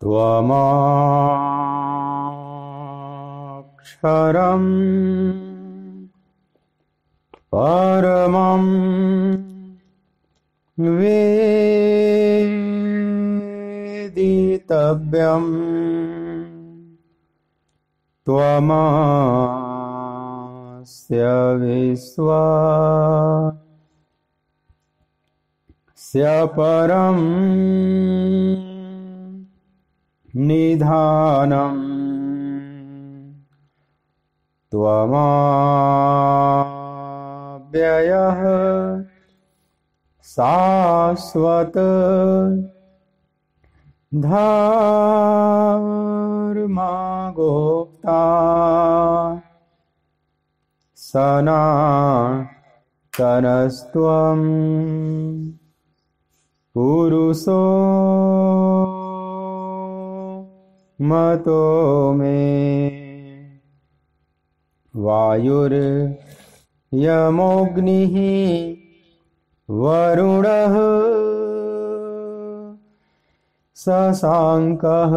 त्वमक्षरं परमं वेदितव्यं त्वमस्य विश्वस्य परं निधानं त्वमव्ययः शाश्वत धर्मगोप्ता सनातनस्त्वं पुरुषो मतो मे वायुर्यमोऽग्निः वरुणः शशाङ्कः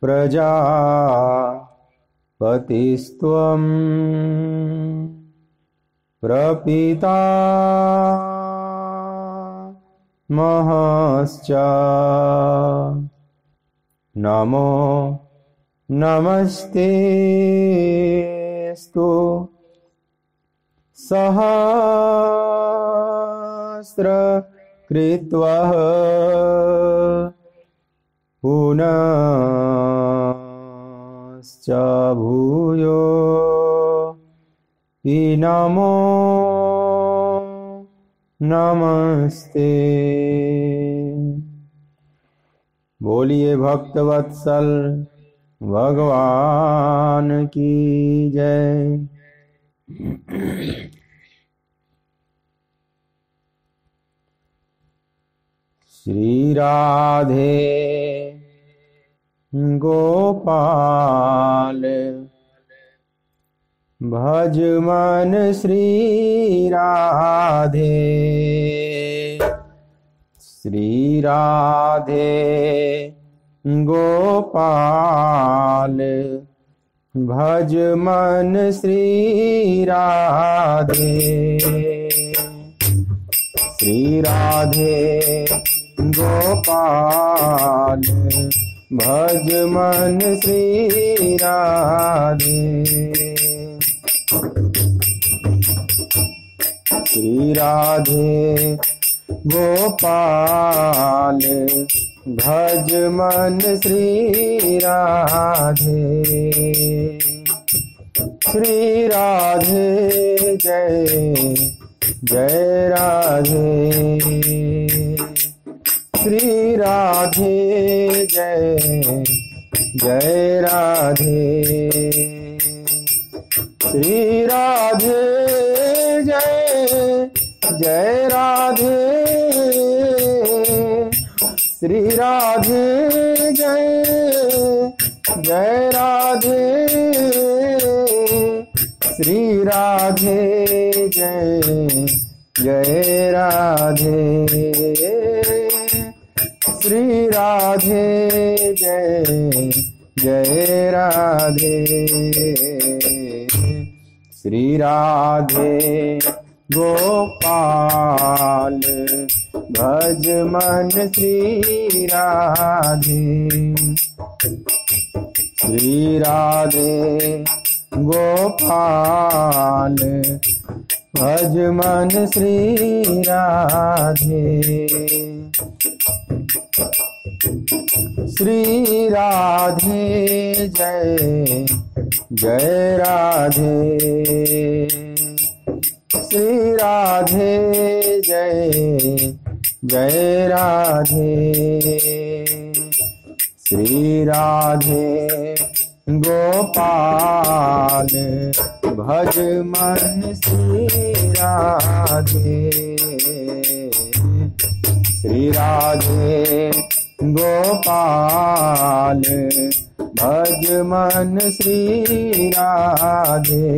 प्रजापतिस्त्वं प्रपितामहश्च नमो नमस्तेस्तु सहस्रकृत्वः पुनश्च भूयो नमो नमस्ते। बोलिए भक्तवत्सल भगवान की जय। श्री राधे गोपाल भज मन श्री राधे। श्री राधे गोपाल भज मन श्री राधे। श्री राधे गोपाल भज मन श्री राधे। श्री राधे गोपाल भज मन श्री राधे। श्री राधे जय जय राधे। श्री राधे जय जय राधे। श्री राधे जय जय राधे। श्री राधे जय जय राधे। श्री राधे जय जय राधे। श्री राधे जय जय राधे। श्री राधे गोपाल भज मन श्री राधे। श्री राधे गोपाल भज मन श्री राधे। श्री राधे जय जय राधे। श्री राधे जय जय राधे। श्री राधे गोपाल भज मन श्री राधे। श्री राधे गोपाल भज मन श्री राधे।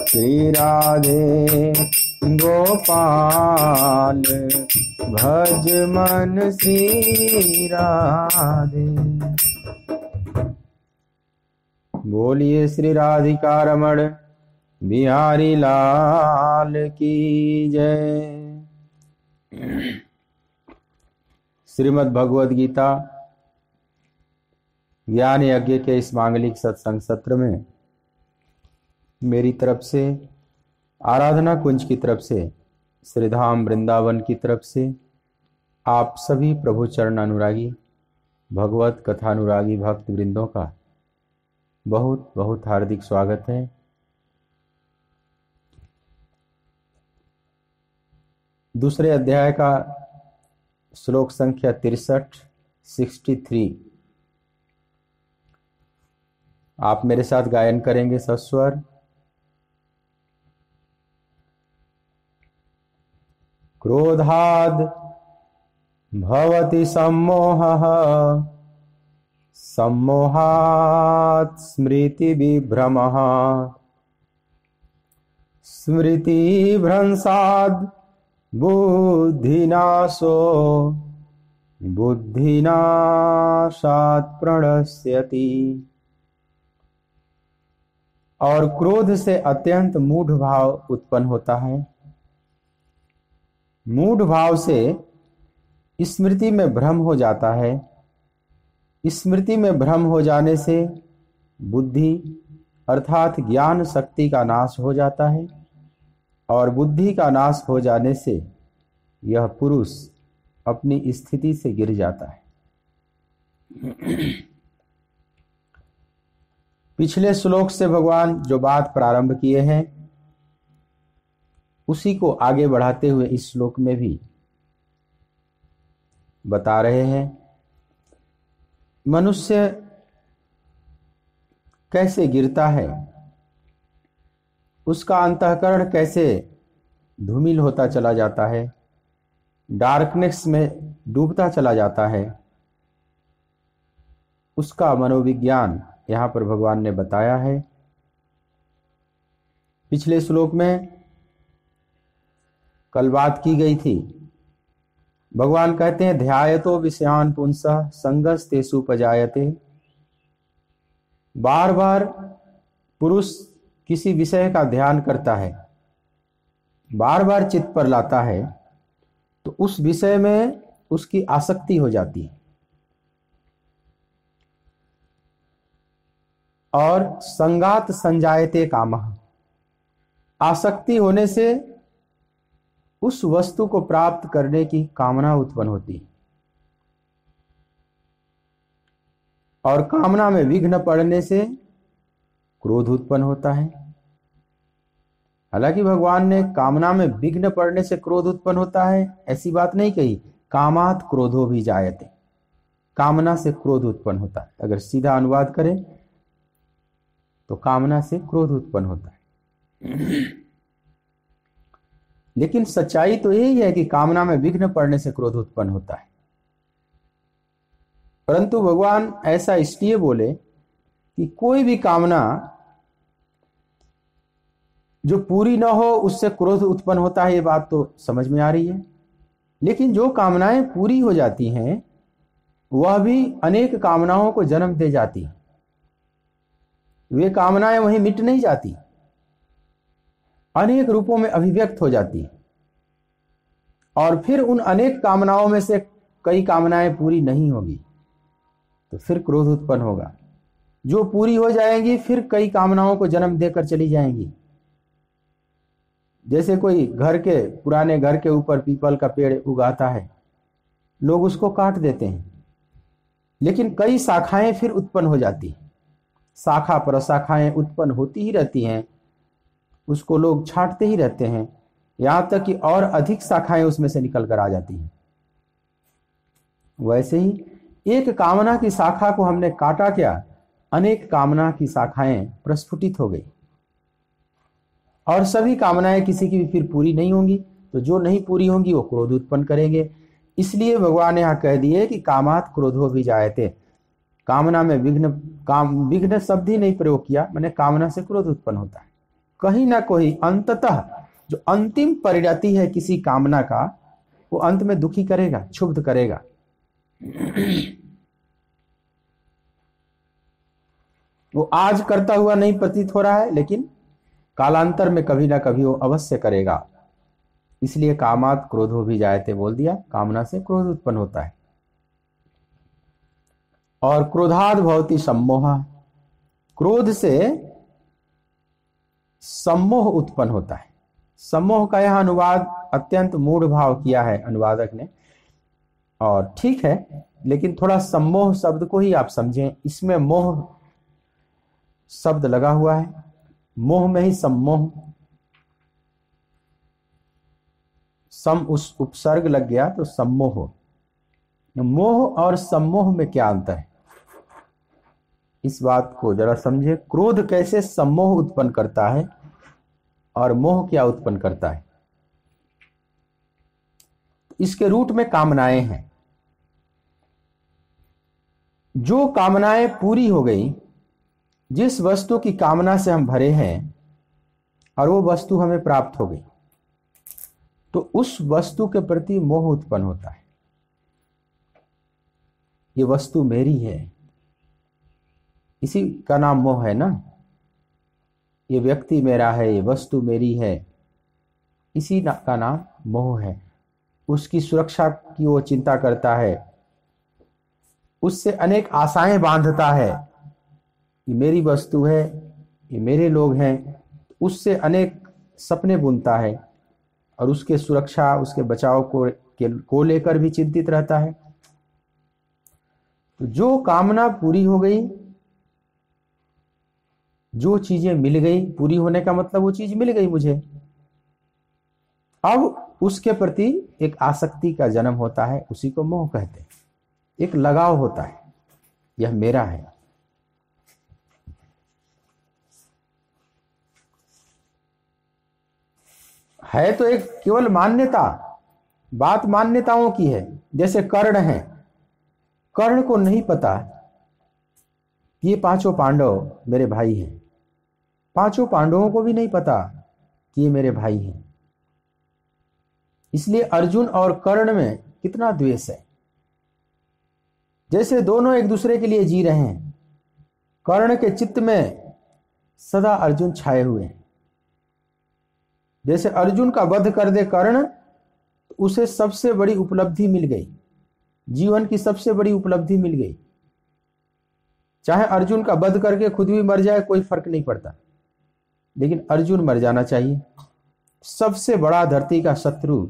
श्री राधे गोपाल भज मन श्री राधे। बोलिए श्री राधिका रमण बिहारी लाल की जय। श्रीमद् भगवद गीता ज्ञान यज्ञ के इस मांगलिक सत्संग सत्र में मेरी तरफ से, आराधना कुंज की तरफ से, श्रीधाम वृंदावन की तरफ से आप सभी प्रभु चरण अनुरागी भगवत कथा अनुरागी भक्त वृंदों का बहुत बहुत हार्दिक स्वागत है। दूसरे अध्याय का श्लोक संख्या 63 आप मेरे साथ गायन करेंगे सस्वर। क्रोधाद् भवति सम्मोहः सम्मोहात् स्मृति विभ्रमः स्मृति भ्रंशाद् बुद्धिनाशो बुद्धिनाशात् प्रणश्यति। और क्रोध से अत्यंत मूढ़ भाव उत्पन्न होता है। मूढ़ भाव से स्मृति में भ्रम हो जाता है। स्मृति में भ्रम हो जाने से बुद्धि अर्थात ज्ञान शक्ति का नाश हो जाता है और बुद्धि का नाश हो जाने से यह पुरुष अपनी स्थिति से गिर जाता है। पिछले श्लोक से भगवान जो बात प्रारंभ किए हैं उसी को आगे बढ़ाते हुए इस श्लोक में भी बता रहे हैं। मनुष्य कैसे गिरता है, उसका अंतःकरण कैसे धूमिल होता चला जाता है, डार्कनेस में डूबता चला जाता है, उसका मनोविज्ञान यहाँ पर भगवान ने बताया है। पिछले श्लोक में कल बात की गई थी। भगवान कहते हैं ध्यायतो विषयान पुंसः संगस्तेषु उपजायते। बार बार पुरुष किसी विषय का ध्यान करता है, बार बार चित्त पर लाता है तो उस विषय में उसकी आसक्ति हो जाती है और संगात संजायते कामः। आसक्ति होने से उस वस्तु को प्राप्त करने की कामना उत्पन्न होती है और कामना में विघ्न पड़ने से क्रोध उत्पन्न होता है। हालांकि भगवान ने कामना में विघ्न पड़ने से क्रोध उत्पन्न होता है ऐसी बात नहीं कही। कामात् क्रोधो भी जायते, कामना से क्रोध उत्पन्न होता है। अगर सीधा अनुवाद करें तो कामना से क्रोध उत्पन्न होता है। लेकिन सच्चाई तो यही है कि कामना में विघ्न पड़ने से क्रोध उत्पन्न होता है। परंतु भगवान ऐसा इसलिए बोले कि कोई भी कामना जो पूरी न हो उससे क्रोध उत्पन्न होता है, ये बात तो समझ में आ रही है। लेकिन जो कामनाएं पूरी हो जाती हैं वह भी अनेक कामनाओं को जन्म दे जाती हैं। वे कामनाएं वहीं मिट नहीं जाती, अनेक रूपों में अभिव्यक्त हो जाती है और फिर उन अनेक कामनाओं में से कई कामनाएं पूरी नहीं होगी तो फिर क्रोध उत्पन्न होगा। जो पूरी हो जाएंगी फिर कई कामनाओं को जन्म देकर चली जाएंगी। जैसे कोई पुराने घर के ऊपर पीपल का पेड़ उगाता है, लोग उसको काट देते हैं लेकिन कई शाखाएं फिर उत्पन्न हो जाती हैं। शाखा प्रशाखाएं उत्पन्न होती ही रहती हैं, उसको लोग छांटते ही रहते हैं, यहाँ तक कि और अधिक शाखाएं उसमें से निकल कर आ जाती हैं। वैसे ही एक कामना की शाखा को हमने काटा क्या, अनेक कामना की शाखाएं प्रस्फुटित हो गई और सभी कामनाएं किसी की भी फिर पूरी नहीं होंगी, तो जो नहीं पूरी होंगी वो क्रोध उत्पन्न करेंगे। इसलिए भगवान यहाँ कह दिए कि कामात् क्रोधो भी जायते। कामना में विघ्न शब्द ही नहीं प्रयोग किया, मैंने कामना से क्रोध उत्पन्न होता है। कहीं ना कहीं अंततः जो अंतिम परिणति है किसी कामना का, वो अंत में दुखी करेगा, क्षुब्ध करेगा। वो आज करता हुआ नहीं प्रतीत हो रहा है, लेकिन कालांतर में कभी ना कभी वो अवश्य करेगा। इसलिए कामात क्रोधो भी जायते बोल दिया, कामना से क्रोध उत्पन्न होता है। और क्रोधाद भवति सम्मोह, क्रोध से सम्मोह उत्पन्न होता है। सम्मोह का यह अनुवाद अत्यंत मूढ़ भाव किया है अनुवादक ने, और ठीक है, लेकिन थोड़ा सम्मोह शब्द को ही आप समझें। इसमें मोह शब्द लगा हुआ है, मोह में ही सम्मोह, सम उस उपसर्ग लग गया तो सम्मोह। मोह और सम्मोह में क्या अंतर है, इस बात को जरा समझे। क्रोध कैसे सम्मोह उत्पन्न करता है और मोह क्या उत्पन्न करता है। इसके रूट में कामनाएं हैं। जो कामनाएं पूरी हो गई, जिस वस्तु की कामना से हम भरे हैं और वो वस्तु हमें प्राप्त हो गई, तो उस वस्तु के प्रति मोह उत्पन्न होता है। ये वस्तु मेरी है, इसी का नाम मोह है ना। ये व्यक्ति मेरा है, ये वस्तु मेरी है, इसी का नाम मोह है। उसकी सुरक्षा की वो चिंता करता है, उससे अनेक आशाएं बांधता है। ये मेरी वस्तु है, ये मेरे लोग हैं, उससे अनेक सपने बुनता है और उसके सुरक्षा, उसके बचाव को लेकर भी चिंतित रहता है। तो जो कामना पूरी हो गई, जो चीजें मिल गई, पूरी होने का मतलब वो चीज मिल गई मुझे, अब उसके प्रति एक आसक्ति का जन्म होता है, उसी को मोह कहते हैं। एक लगाव होता है, यह मेरा है तो एक केवल मान्यता, बात मान्यताओं की है। जैसे कर्ण है, कर्ण को नहीं पता कि ये पांचों पांडव मेरे भाई हैं, पांचों पांडवों को भी नहीं पता कि ये मेरे भाई हैं। इसलिए अर्जुन और कर्ण में कितना द्वेष है। जैसे दोनों एक दूसरे के लिए जी रहे हैं, कर्ण के चित्त में सदा अर्जुन छाए हुए हैं। जैसे अर्जुन का वध कर दे कर्ण, उसे सबसे बड़ी उपलब्धि मिल गई, जीवन की सबसे बड़ी उपलब्धि मिल गई। चाहे अर्जुन का वध करके खुद भी मर जाए, कोई फर्क नहीं पड़ता, लेकिन अर्जुन मर जाना चाहिए। सबसे बड़ा धरती का शत्रु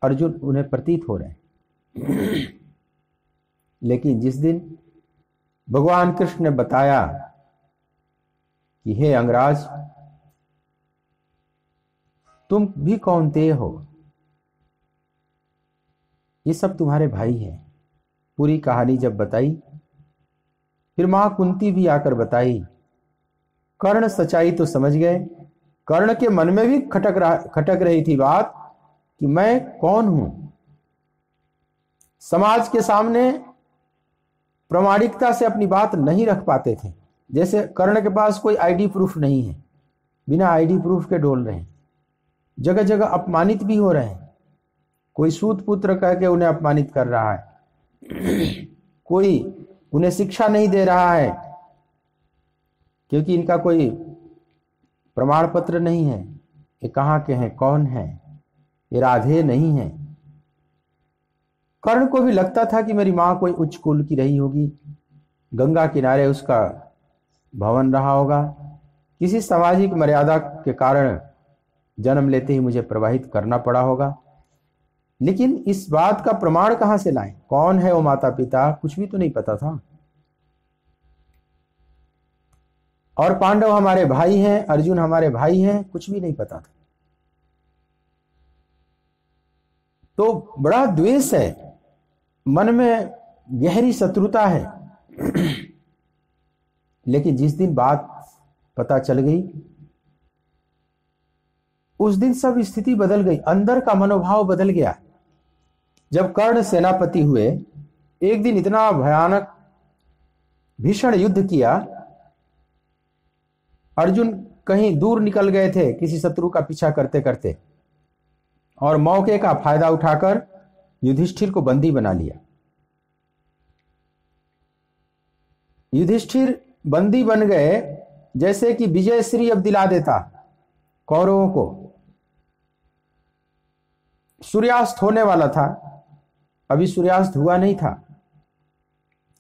अर्जुन उन्हें प्रतीत हो रहे हैं। लेकिन जिस दिन भगवान कृष्ण ने बताया कि हे अंगराज, तुम भी कौनते हो, ये सब तुम्हारे भाई हैं, पूरी कहानी जब बताई, फिर मां कुंती भी आकर बताई। कर्ण सच्चाई तो समझ गए, कर्ण के मन में भी खटक रही थी बात कि मैं कौन हूं। समाज के सामने प्रामाणिकता से अपनी बात नहीं रख पाते थे। जैसे कर्ण के पास कोई आईडी प्रूफ नहीं है, बिना आईडी प्रूफ के डोल रहे हैं, जगह जगह अपमानित भी हो रहे हैं। कोई सूत पुत्र कह के उन्हें अपमानित कर रहा है, कोई उन्हें शिक्षा नहीं दे रहा है क्योंकि इनका कोई प्रमाण पत्र नहीं है, ये कहाँ के हैं, कौन है, ये राधे नहीं है। कर्ण को भी लगता था कि मेरी मां कोई उच्च कुल की रही होगी, गंगा किनारे उसका भवन रहा होगा, किसी सामाजिक मर्यादा के कारण जन्म लेते ही मुझे प्रवाहित करना पड़ा होगा। लेकिन इस बात का प्रमाण कहां से लाएं, कौन है वो माता पिता, कुछ भी तो नहीं पता था। और पांडव हमारे भाई हैं, अर्जुन हमारे भाई हैं, कुछ भी नहीं पता था। तो बड़ा द्वेष है, मन में गहरी शत्रुता है। लेकिन जिस दिन बात पता चल गई, उस दिन सब स्थिति बदल गई, अंदर का मनोभाव बदल गया। जब कर्ण सेनापति हुए, एक दिन इतना भयानक भीषण युद्ध किया, अर्जुन कहीं दूर निकल गए थे किसी शत्रु का पीछा करते करते, और मौके का फायदा उठाकर युधिष्ठिर को बंदी बना लिया। युधिष्ठिर बंदी बन गए, जैसे कि विजयश्री अब दिला देता कौरवों को। सूर्यास्त होने वाला था, अभी सूर्यास्त हुआ नहीं था,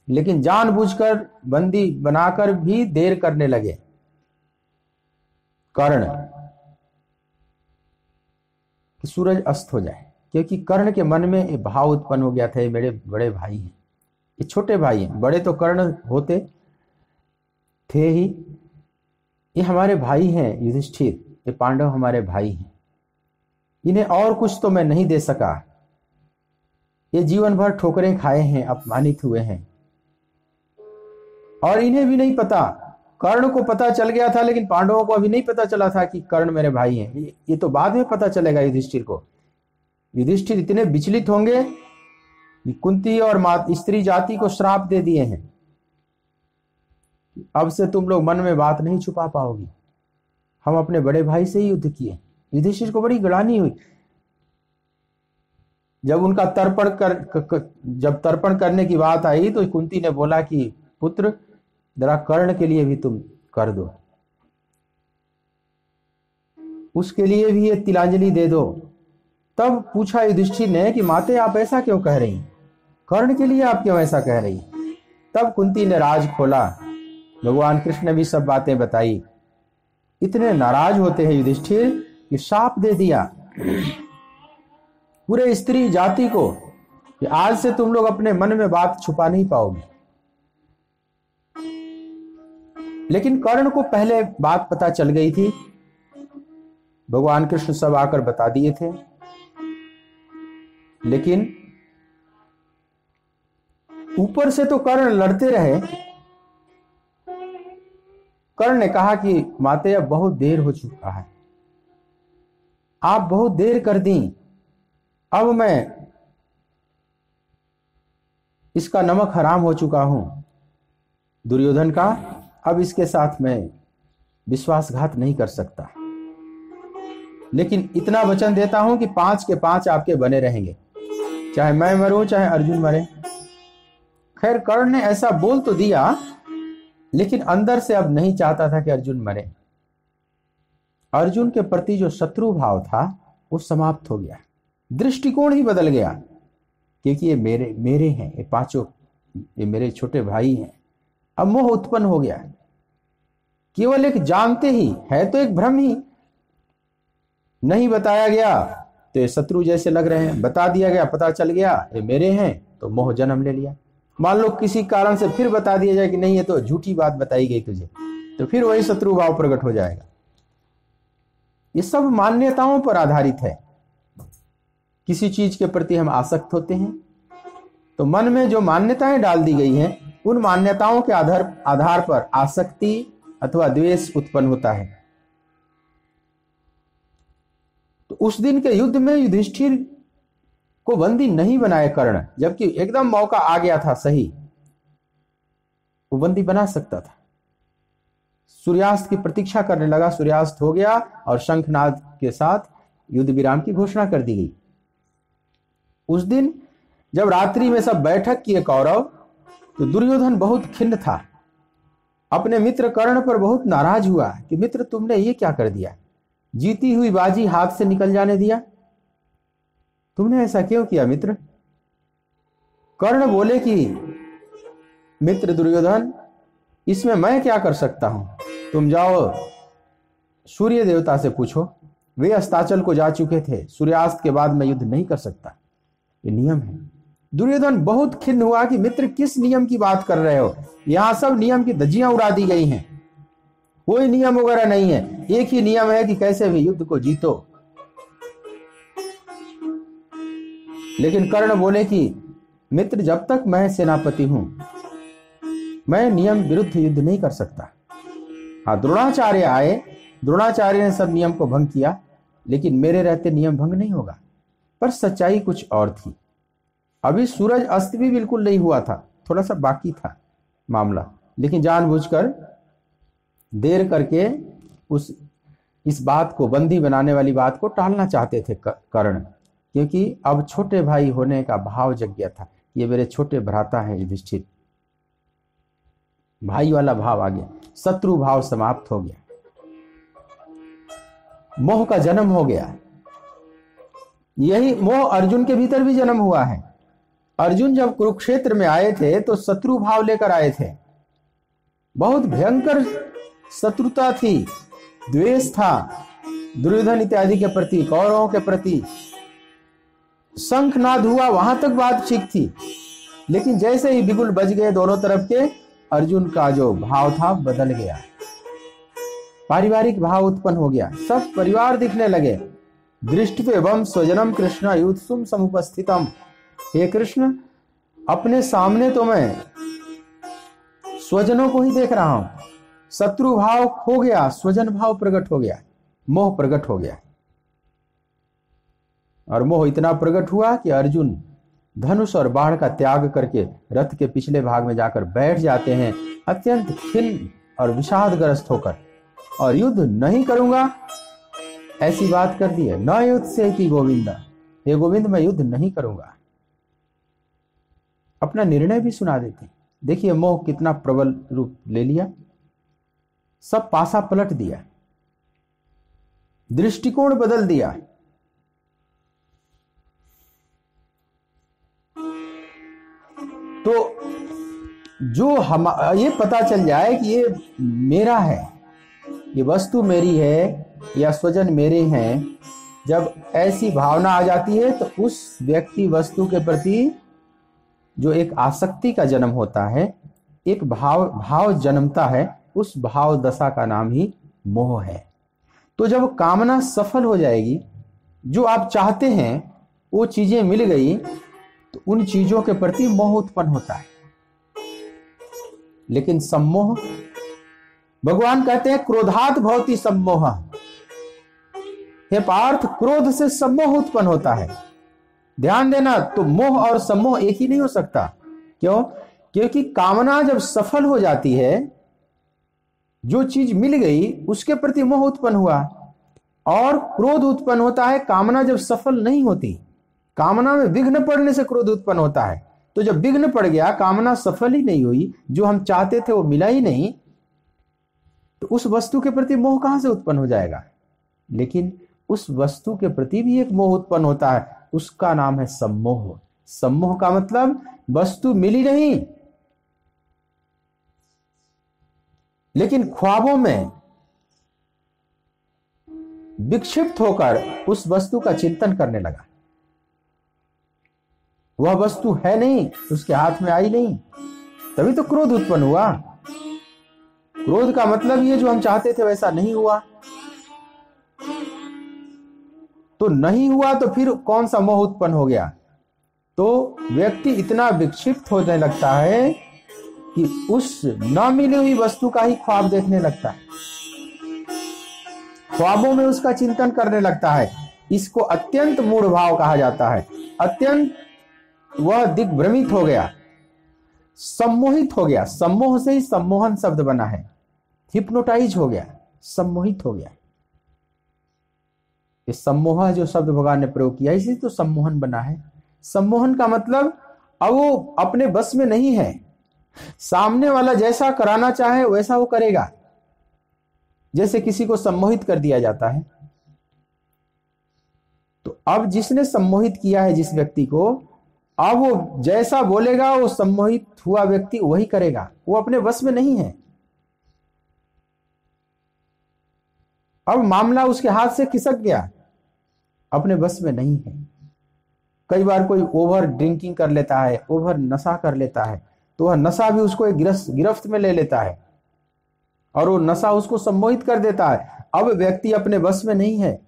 लेकिन जानबूझकर बंदी बनाकर भी देर करने लगे कर्ण कि सूरज अस्त हो जाए, क्योंकि कर्ण के मन में एक भाव उत्पन्न हो गया था, ये मेरे बड़े भाई हैं, ये छोटे भाई हैं, बड़े तो कर्ण होते थे ही, ये हमारे भाई हैं युधिष्ठिर, ये पांडव हमारे भाई हैं, इन्हें और कुछ तो मैं नहीं दे सका, ये जीवन भर ठोकरें खाए हैं, अपमानित हुए हैं, और इन्हें भी नहीं पता, कर्ण को पता चल गया था लेकिन पांडवों को अभी नहीं पता चला था कि कर्ण मेरे भाई हैं, ये तो बाद में पता चलेगा युधिष्ठिर को। युधिष्ठिर इतने विचलित होंगे कि कुंती और स्त्री जाति को श्राप दे दिए हैं, अब से तुम लोग मन में बात नहीं छुपा पाओगी, हम अपने बड़े भाई से ही युद्ध किए। युधिष्ठिर को बड़ी ग्लानि हुई। जब उनका जब तर्पण करने की बात आई तो कुंती ने बोला कि पुत्र जरा कर्ण के लिए भी तुम कर दो, उसके लिए भी ये तिलांजलि दे दो। तब पूछा युधिष्ठिर ने कि माते आप ऐसा क्यों कह रही, कर्ण के लिए आप क्यों ऐसा कह रही। तब कुंती ने राज खोला, भगवान कृष्ण ने भी सब बातें बताई। इतने नाराज होते हैं युधिष्ठिर कि शाप दे दिया पूरे स्त्री जाति को कि आज से तुम लोग अपने मन में बात छुपा नहीं पाओगे। लेकिन कर्ण को पहले बात पता चल गई थी, भगवान कृष्ण सब आकर बता दिए थे, लेकिन ऊपर से तो कर्ण लड़ते रहे। कर्ण ने कहा कि माते अब बहुत देर हो चुका है, आप बहुत देर कर दी, अब मैं इसका नमक हराम हो चुका हूं दुर्योधन का, अब इसके साथ मैं विश्वासघात नहीं कर सकता, लेकिन इतना वचन देता हूं कि 5 के 5 आपके बने रहेंगे, चाहे मैं मरूं चाहे अर्जुन मरे। खैर कर्ण ने ऐसा बोल तो दिया, लेकिन अंदर से अब नहीं चाहता था कि अर्जुन मरे। अर्जुन के प्रति जो शत्रु भाव था वो समाप्त हो गया, दृष्टिकोण ही बदल गया, क्योंकि ये मेरे हैं, ये पांचों ये मेरे छोटे भाई हैं। अब मोह उत्पन्न हो गया, केवल एक जानते ही है तो एक भ्रम ही, नहीं बताया गया तो ये शत्रु जैसे लग रहे हैं, बता दिया गया पता चल गया ये मेरे हैं तो मोह जन्म ले लिया। मान लो किसी कारण से फिर बता दिया जाए कि नहीं ये तो झूठी बात बताई गई तुझे, तो फिर वही शत्रु भाव प्रकट हो जाएगा। ये सब मान्यताओं पर आधारित है। किसी चीज के प्रति हम आसक्त होते हैं तो मन में जो मान्यताएं डाल दी गई हैं उन मान्यताओं के आधार पर आसक्ति अथवा द्वेष उत्पन्न होता है। तो उस दिन के युद्ध में युधिष्ठिर को बंदी नहीं बनाए कर्ण, जबकि एकदम मौका आ गया था सही, वो बंदी बना सकता था। सूर्यास्त की प्रतीक्षा करने लगा, सूर्यास्त हो गया और शंखनाद के साथ युद्ध विराम की घोषणा कर दी गई। उस दिन जब रात्रि में सब बैठक किए कौरव, तो दुर्योधन बहुत खिन्न था, अपने मित्र कर्ण पर बहुत नाराज हुआ कि मित्र तुमने ये क्या कर दिया, जीती हुई बाजी हाथ से निकल जाने दिया, तुमने ऐसा क्यों किया मित्र। कर्ण बोले कि मित्र दुर्योधन इसमें मैं क्या कर सकता हूं, तुम जाओ सूर्य देवता से पूछो, वे अस्ताचल को जा चुके थे, सूर्यास्त के बाद मैं युद्ध नहीं कर सकता, ये नियम है। दुर्योधन बहुत खिन्न हुआ कि मित्र किस नियम की बात कर रहे हो, यहां सब नियम की धज्जियां उड़ा दी गई हैं, कोई नियम वगैरह नहीं है, एक ही नियम है कि कैसे भी युद्ध को जीतो। लेकिन कर्ण बोले कि मित्र जब तक मैं सेनापति हूं मैं नियम विरुद्ध युद्ध नहीं कर सकता। हाँ द्रोणाचार्य आए, द्रोणाचार्य ने सब नियम को भंग किया, लेकिन मेरे रहते नियम भंग नहीं होगा। पर सच्चाई कुछ और थी, अभी सूरज अस्त भी बिल्कुल नहीं हुआ था, थोड़ा सा बाकी था मामला, लेकिन जानबूझकर देर करके उस इस बात को, बंदी बनाने वाली बात को टालना चाहते थे कर्ण, क्योंकि अब छोटे भाई होने का भाव जग गया था। ये मेरे छोटे भ्राता हैं युधिष्ठिर, भाई वाला भाव आ गया, शत्रु भाव समाप्त हो गया, मोह का जन्म हो गया। यही मोह अर्जुन के भीतर भी जन्म हुआ है। अर्जुन जब कुरुक्षेत्र में आए थे तो शत्रु भाव लेकर आए थे, बहुत भयंकर शत्रुता थी, द्वेष था दुर्योधन इत्यादि के प्रति, कौरवों के प्रति। शंखनाद हुआ, वहां तक बात ठीक थी, लेकिन जैसे ही बिगुल बज गए दोनों तरफ के, अर्जुन का जो भाव था बदल गया, पारिवारिक भाव उत्पन्न हो गया, सब परिवार दिखने लगे। दृष्टवेवं स्वजनम कृष्ण युत्सुम समुपस्थितम, हे कृष्ण अपने सामने तो मैं स्वजनों को ही देख रहा हूं, शत्रु भाव खो गया, स्वजन भाव प्रकट हो गया, मोह प्रकट हो गया। और मोह इतना प्रकट हुआ कि अर्जुन धनुष और बाण का त्याग करके रथ के पिछले भाग में जाकर बैठ जाते हैं, अत्यंत खिन्न और विषादग्रस्त होकर, और युद्ध नहीं करूंगा ऐसी बात कर दी है। न युद्ध से कि गोविंदा, हे गोविंद मैं युद्ध नहीं करूंगा, अपना निर्णय भी सुना देते। देखिए मोह कितना प्रबल रूप ले लिया, सब पासा पलट दिया, दृष्टिकोण बदल दिया। तो जो हम ये पता चल जाए कि ये मेरा है, ये वस्तु मेरी है या स्वजन मेरे हैं, जब ऐसी भावना आ जाती है तो उस व्यक्ति वस्तु के प्रति जो एक आसक्ति का जन्म होता है, एक भाव जन्मता है, उस भाव दशा का नाम ही मोह है। तो जब कामना सफल हो जाएगी, जो आप चाहते हैं वो चीजें मिल गई, तो उन चीजों के प्रति मोह उत्पन्न होता है। लेकिन सम्मोह, भगवान कहते हैं क्रोधात भवति सम्मोह, हे पार्थ क्रोध से सम्मोह उत्पन्न होता है। ध्यान देना, तो मोह और सम्मोह एक ही नहीं हो सकता। क्यों? क्योंकि कामना जब सफल हो जाती है, जो चीज मिल गई उसके प्रति मोह उत्पन्न हुआ, और क्रोध उत्पन्न होता है कामना जब सफल नहीं होती, कामना में विघ्न पड़ने से क्रोध उत्पन्न होता है। तो जब विघ्न पड़ गया, कामना सफल ही नहीं हुई, जो हम चाहते थे वो मिला ही नहीं, तो उस वस्तु के प्रति मोह कहां से उत्पन्न हो जाएगा? लेकिन उस वस्तु के प्रति भी एक मोह उत्पन्न होता है, उसका नाम है सम्मोह। सम्मोह का मतलब वस्तु मिली नहीं, लेकिन ख्वाबों में विक्षिप्त होकर उस वस्तु का चिंतन करने लगा। वह वस्तु है नहीं, उसके हाथ में आई नहीं, तभी तो क्रोध उत्पन्न हुआ। क्रोध का मतलब ये जो हम चाहते थे वैसा नहीं हुआ, तो नहीं हुआ तो फिर कौन सा मोह उत्पन्न हो गया? तो व्यक्ति इतना विक्षिप्त होने लगता है कि उस न मिली हुई वस्तु का ही ख्वाब देखने लगता है, ख्वाबों में उसका चिंतन करने लगता है। इसको अत्यंत मूढ़ भाव कहा जाता है। अत्यंत वह दिग्भ्रमित हो गया, सम्मोहित हो गया। सम्मोह से ही सम्मोहन शब्द बना है, हिप्नोटाइज हो गया, सम्मोहित हो गया। इस सम्मोह जो शब्द भगवान ने प्रयोग किया, इसी तो सम्मोहन बना है। सम्मोहन का मतलब अब वो अपने बस में नहीं है, सामने वाला जैसा कराना चाहे वैसा वो करेगा। जैसे किसी को सम्मोहित कर दिया जाता है, तो अब जिसने सम्मोहित किया है जिस व्यक्ति को, अब वो जैसा बोलेगा वो सम्मोहित हुआ व्यक्ति वही करेगा, वो अपने बस में नहीं है। अब मामला उसके हाथ से खिसक गया, अपने बस में नहीं है। कई बार कोई ओवर ड्रिंकिंग कर लेता है, ओवर नशा कर लेता है, तो वह नशा भी उसको एक गिरफ्त में ले लेता है और वो नशा उसको सम्मोहित कर देता है। अब व्यक्ति अपने बस में नहीं है,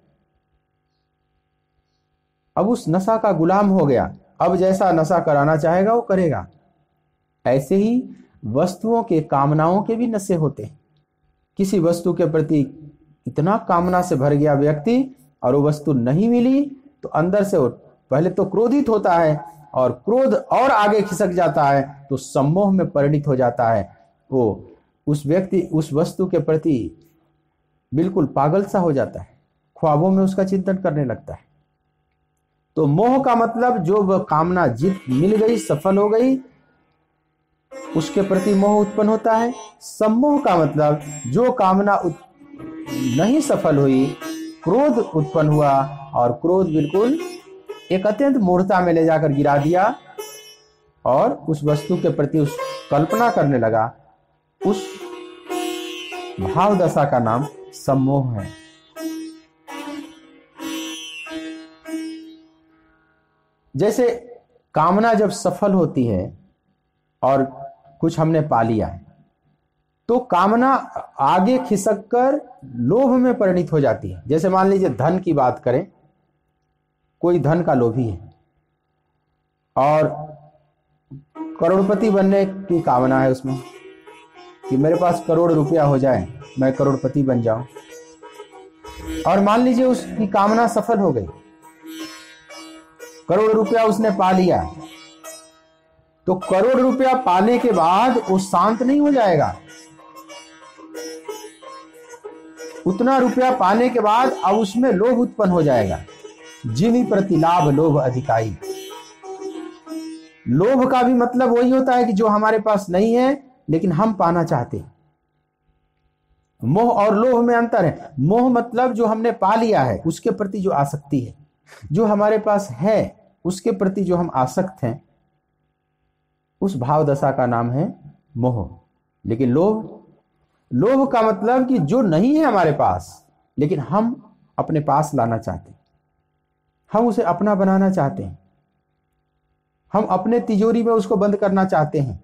अब उस नशा का गुलाम हो गया। अब जैसा नशा कराना चाहेगा वो करेगा। ऐसे ही वस्तुओं के, कामनाओं के भी नशे होते हैं। किसी वस्तु के प्रति इतना कामना से भर गया व्यक्ति और वो वस्तु नहीं मिली, तो अंदर से वो पहले तो क्रोधित होता है, और क्रोध और आगे खिसक जाता है तो सम्मोह में परिणित हो जाता है। वो उस व्यक्ति उस वस्तु के प्रति बिल्कुल पागल सा हो जाता है, ख्वाबों में उसका चिंतन करने लगता है। तो मोह का मतलब जो वह कामना जीत मिल गई, सफल हो गई, उसके प्रति मोह उत्पन्न होता है। सम्मोह का मतलब जो कामना नहीं सफल हुई, क्रोध उत्पन्न हुआ, और क्रोध बिल्कुल एक अत्यंत मूर्खता में ले जाकर गिरा दिया और उस वस्तु के प्रति उस कल्पना करने लगा। उस भाव दशा का नाम सम्मोह है। जैसे कामना जब सफल होती है और कुछ हमने पा लिया है, तो कामना आगे खिसक कर लोभ में परिणित हो जाती है। जैसे मान लीजिए धन की बात करें, कोई धन का लोभी है और करोड़पति बनने की कामना है उसमें कि मेरे पास करोड़ रुपया हो जाए, मैं करोड़पति बन जाऊं। और मान लीजिए उसकी कामना सफल हो गई, करोड़ रुपया उसने पा लिया, तो करोड़ रुपया पाने के बाद वो शांत नहीं हो जाएगा। उतना रुपया पाने के बाद अब उसमें लोभ उत्पन्न हो जाएगा। जिमी प्रति लाभ लोभ अधिकाई। लोभ का भी मतलब वही होता है कि जो हमारे पास नहीं है लेकिन हम पाना चाहते हैं। मोह और लोभ में अंतर है। मोह मतलब जो हमने पा लिया है उसके प्रति जो आसक्ति है, जो हमारे पास है उसके प्रति जो हम आसक्त हैं, उस भाव दशा का नाम है मोह। लेकिन लोभ का मतलब कि जो नहीं है हमारे पास लेकिन हम अपने पास लाना चाहते हैं, हम उसे अपना बनाना चाहते हैं, हम अपने तिजोरी में उसको बंद करना चाहते हैं,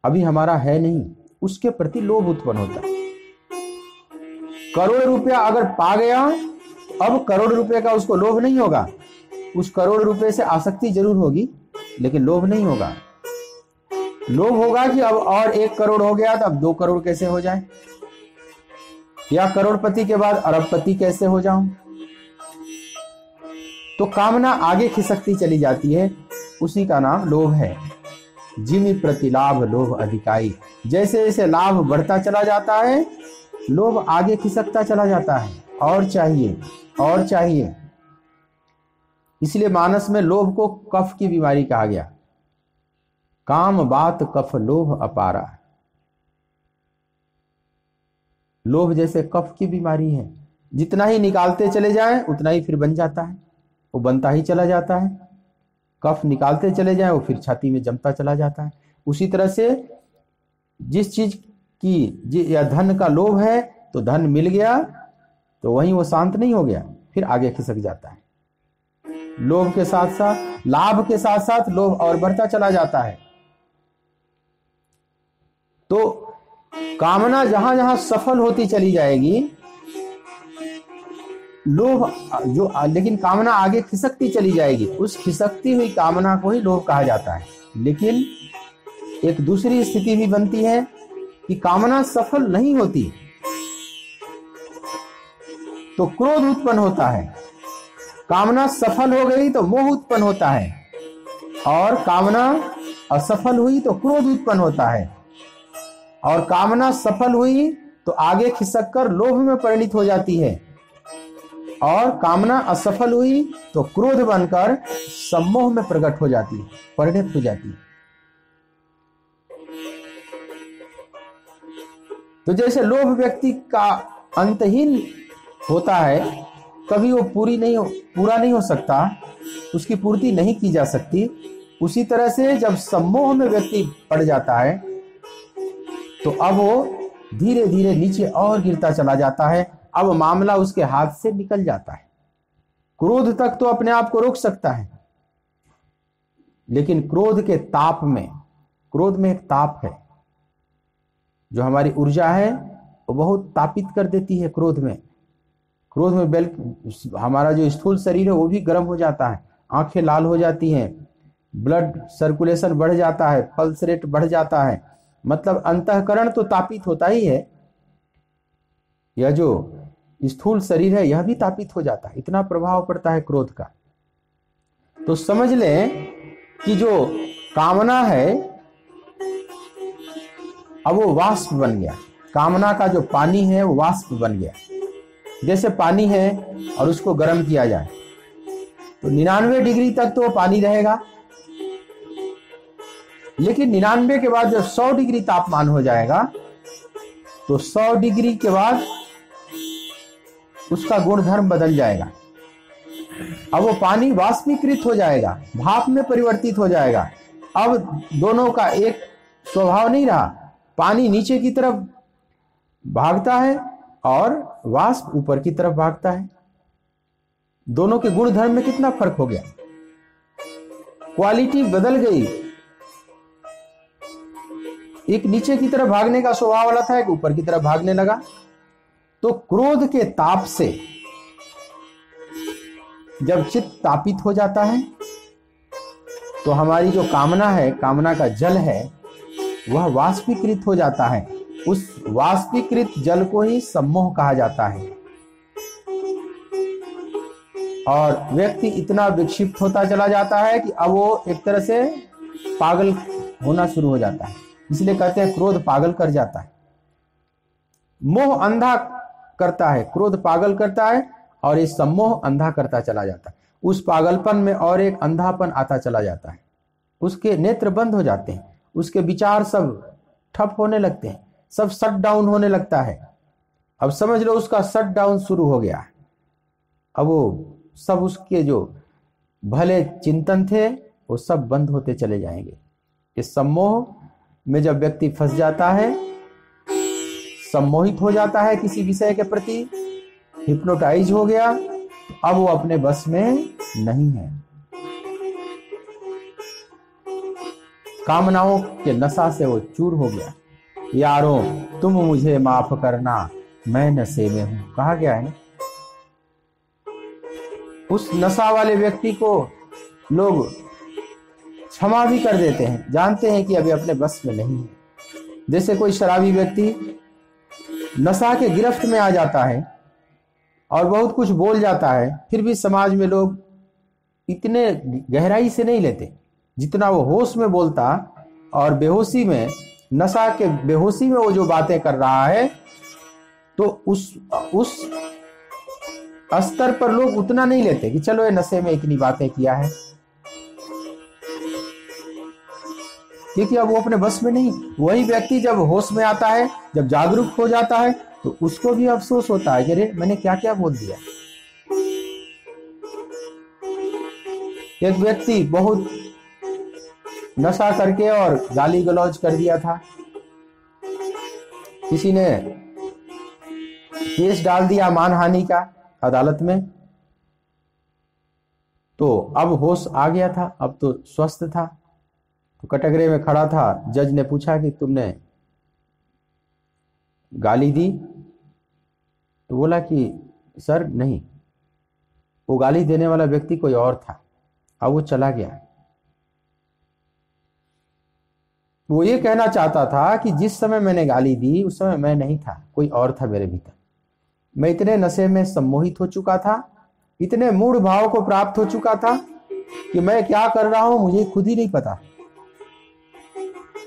अभी हमारा है नहीं, उसके प्रति लोभ उत्पन्न होता है। करोड़ रुपया अगर पा गया, अब करोड़ रुपए का उसको लोभ नहीं होगा, उस करोड़ रुपए से आसक्ति जरूर होगी लेकिन लोभ नहीं होगा। लोभ होगा कि अब और 1 करोड़ हो गया तो अब 2 करोड़ कैसे हो जाए, या करोड़पति के बाद अरबपति कैसे हो जाऊं। तो कामना आगे खिसकती चली जाती है, उसी का नाम लोभ है। जिमी प्रति लाभ लोभ अधिकाई। जैसे जैसे लाभ बढ़ता चला जाता है, लोभ आगे खिसकता चला जाता है, और चाहिए और चाहिए। इसलिए मानस में लोभ को कफ की बीमारी कहा गया। काम बात कफ लोभ अपारा। लोभ जैसे कफ की बीमारी है, जितना ही निकालते चले जाएं उतना ही फिर बन जाता है, वो बनता ही चला जाता है। कफ निकालते चले जाएं वो फिर छाती में जमता चला जाता है। उसी तरह से जिस चीज की या धन का लोभ है, तो धन मिल गया तो वहीं वो शांत नहीं हो गया, फिर आगे खिसक जाता है। लोभ के साथ साथ, लाभ के साथ साथ लोभ और बढ़ता चला जाता है। तो कामना जहां जहां सफल होती चली जाएगी, लोभ जो, लेकिन कामना आगे खिसकती चली जाएगी, उस खिसकती हुई कामना को ही लोभ कहा जाता है। लेकिन एक दूसरी स्थिति भी बनती है कि कामना सफल नहीं होती तो क्रोध उत्पन्न होता है, कामना सफल हो गई तो मोह उत्पन्न होता है, और कामना असफल हुई तो क्रोध उत्पन्न होता है, और कामना सफल हुई तो आगे खिसक कर लोभ में परिणित हो जाती है, और कामना असफल हुई तो क्रोध बनकर सम्मोह में प्रकट हो जाती है, परिणत हो जाती है। तो जैसे लोभ व्यक्ति का अंतहीन होता है, कभी वो पूरा नहीं हो सकता, उसकी पूर्ति नहीं की जा सकती, उसी तरह से जब सम्मोह में व्यक्ति पड़ जाता है तो अब वो धीरे धीरे नीचे और गिरता चला जाता है। अब मामला उसके हाथ से निकल जाता है। क्रोध तक तो अपने आप को रोक सकता है, लेकिन क्रोध के ताप में, क्रोध में एक ताप है, जो हमारी ऊर्जा है वो बहुत तापित कर देती है। क्रोध में हमारा जो स्थूल शरीर है वो भी गर्म हो जाता है, आंखें लाल हो जाती हैं, ब्लड सर्कुलेशन बढ़ जाता है, पल्स रेट बढ़ जाता है, मतलब अंतःकरण तो तापित होता ही है, यह जो स्थूल शरीर है यह भी तापित हो जाता है। इतना प्रभाव पड़ता है क्रोध का। तो समझ लें कि जो कामना है अब वो वाष्प बन गया, कामना का जो पानी है वो वाष्प बन गया। जैसे पानी है और उसको गर्म किया जाए तो 99 डिग्री तक तो पानी रहेगा, लेकिन 99 के बाद जब 100 डिग्री तापमान हो जाएगा तो 100 डिग्री के बाद उसका गुणधर्म बदल जाएगा। अब वो पानी वाष्पीकृत हो जाएगा, भाप में परिवर्तित हो जाएगा। अब दोनों का एक स्वभाव नहीं रहा, पानी नीचे की तरफ भागता है और वाष्प ऊपर की तरफ भागता है। दोनों के गुण धर्म में कितना फर्क हो गया, क्वालिटी बदल गई। एक नीचे की तरफ भागने का स्वभाव वाला था, एक ऊपर की तरफ भागने लगा। तो क्रोध के ताप से जब चित्त तापित हो जाता है तो हमारी जो कामना है, कामना का जल है, वह वाष्पीकृत हो जाता है। उस वाष्पीकृत जल को ही सम्मोह कहा जाता है और व्यक्ति इतना विक्षिप्त होता चला जाता है कि अब वो एक तरह से पागल होना शुरू हो जाता है। इसलिए कहते हैं क्रोध पागल कर जाता है। मोह अंधा करता है, क्रोध पागल करता है और ये सम्मोह अंधा करता चला जाता है। उस पागलपन में और एक अंधापन आता चला जाता है, उसके नेत्र बंद हो जाते हैं, उसके विचार सब ठप होने लगते हैं, सब शट डाउन होने लगता है। अब समझ लो उसका शट डाउन शुरू हो गया। अब वो सब उसके जो भले चिंतन थे वो सब बंद होते चले जाएंगे। इस सम्मोह में जब व्यक्ति फंस जाता है, सम्मोहित हो जाता है किसी विषय के प्रति, हिप्नोटाइज हो गया, तो अब वो अपने बस में नहीं है। कामनाओं के नशा से वो चूर हो गया। यारों तुम मुझे माफ करना, मैं नशे में हूं, कहा गया है ना। उस नशा वाले व्यक्ति को लोग क्षमा भी कर देते हैं, जानते हैं कि अभी अपने बस में नहीं है। जैसे कोई शराबी व्यक्ति नशा के गिरफ्त में आ जाता है और बहुत कुछ बोल जाता है, फिर भी समाज में लोग इतने गहराई से नहीं लेते जितना वो होश में बोलता। और बेहोशी में, नशा के बेहोशी में वो जो बातें कर रहा है, तो उस स्तर पर लोग उतना नहीं लेते कि चलो ये नशे में इतनी बातें किया है, क्योंकि अब वो अपने बस में नहीं। वही व्यक्ति जब होश में आता है, जब जागरूक हो जाता है, तो उसको भी अफसोस होता है कि अरे मैंने क्या क्या बोल दिया। एक व्यक्ति बहुत नशा करके और गाली गलौज कर दिया था, किसी ने केस डाल दिया मानहानि का अदालत में, तो अब होश आ गया था, अब तो स्वस्थ था। तो कटघरे में खड़ा था, जज ने पूछा कि तुमने गाली दी? तो बोला कि सर नहीं, वो गाली देने वाला व्यक्ति कोई और था, अब वो चला गया। वो ये कहना चाहता था कि जिस समय मैंने गाली दी उस समय मैं नहीं था, कोई और था मेरे भीतर। मैं इतने नशे में सम्मोहित हो चुका था, इतने मूढ़ भाव को प्राप्त हो चुका था कि मैं क्या कर रहा हूं मुझे खुद ही नहीं पता।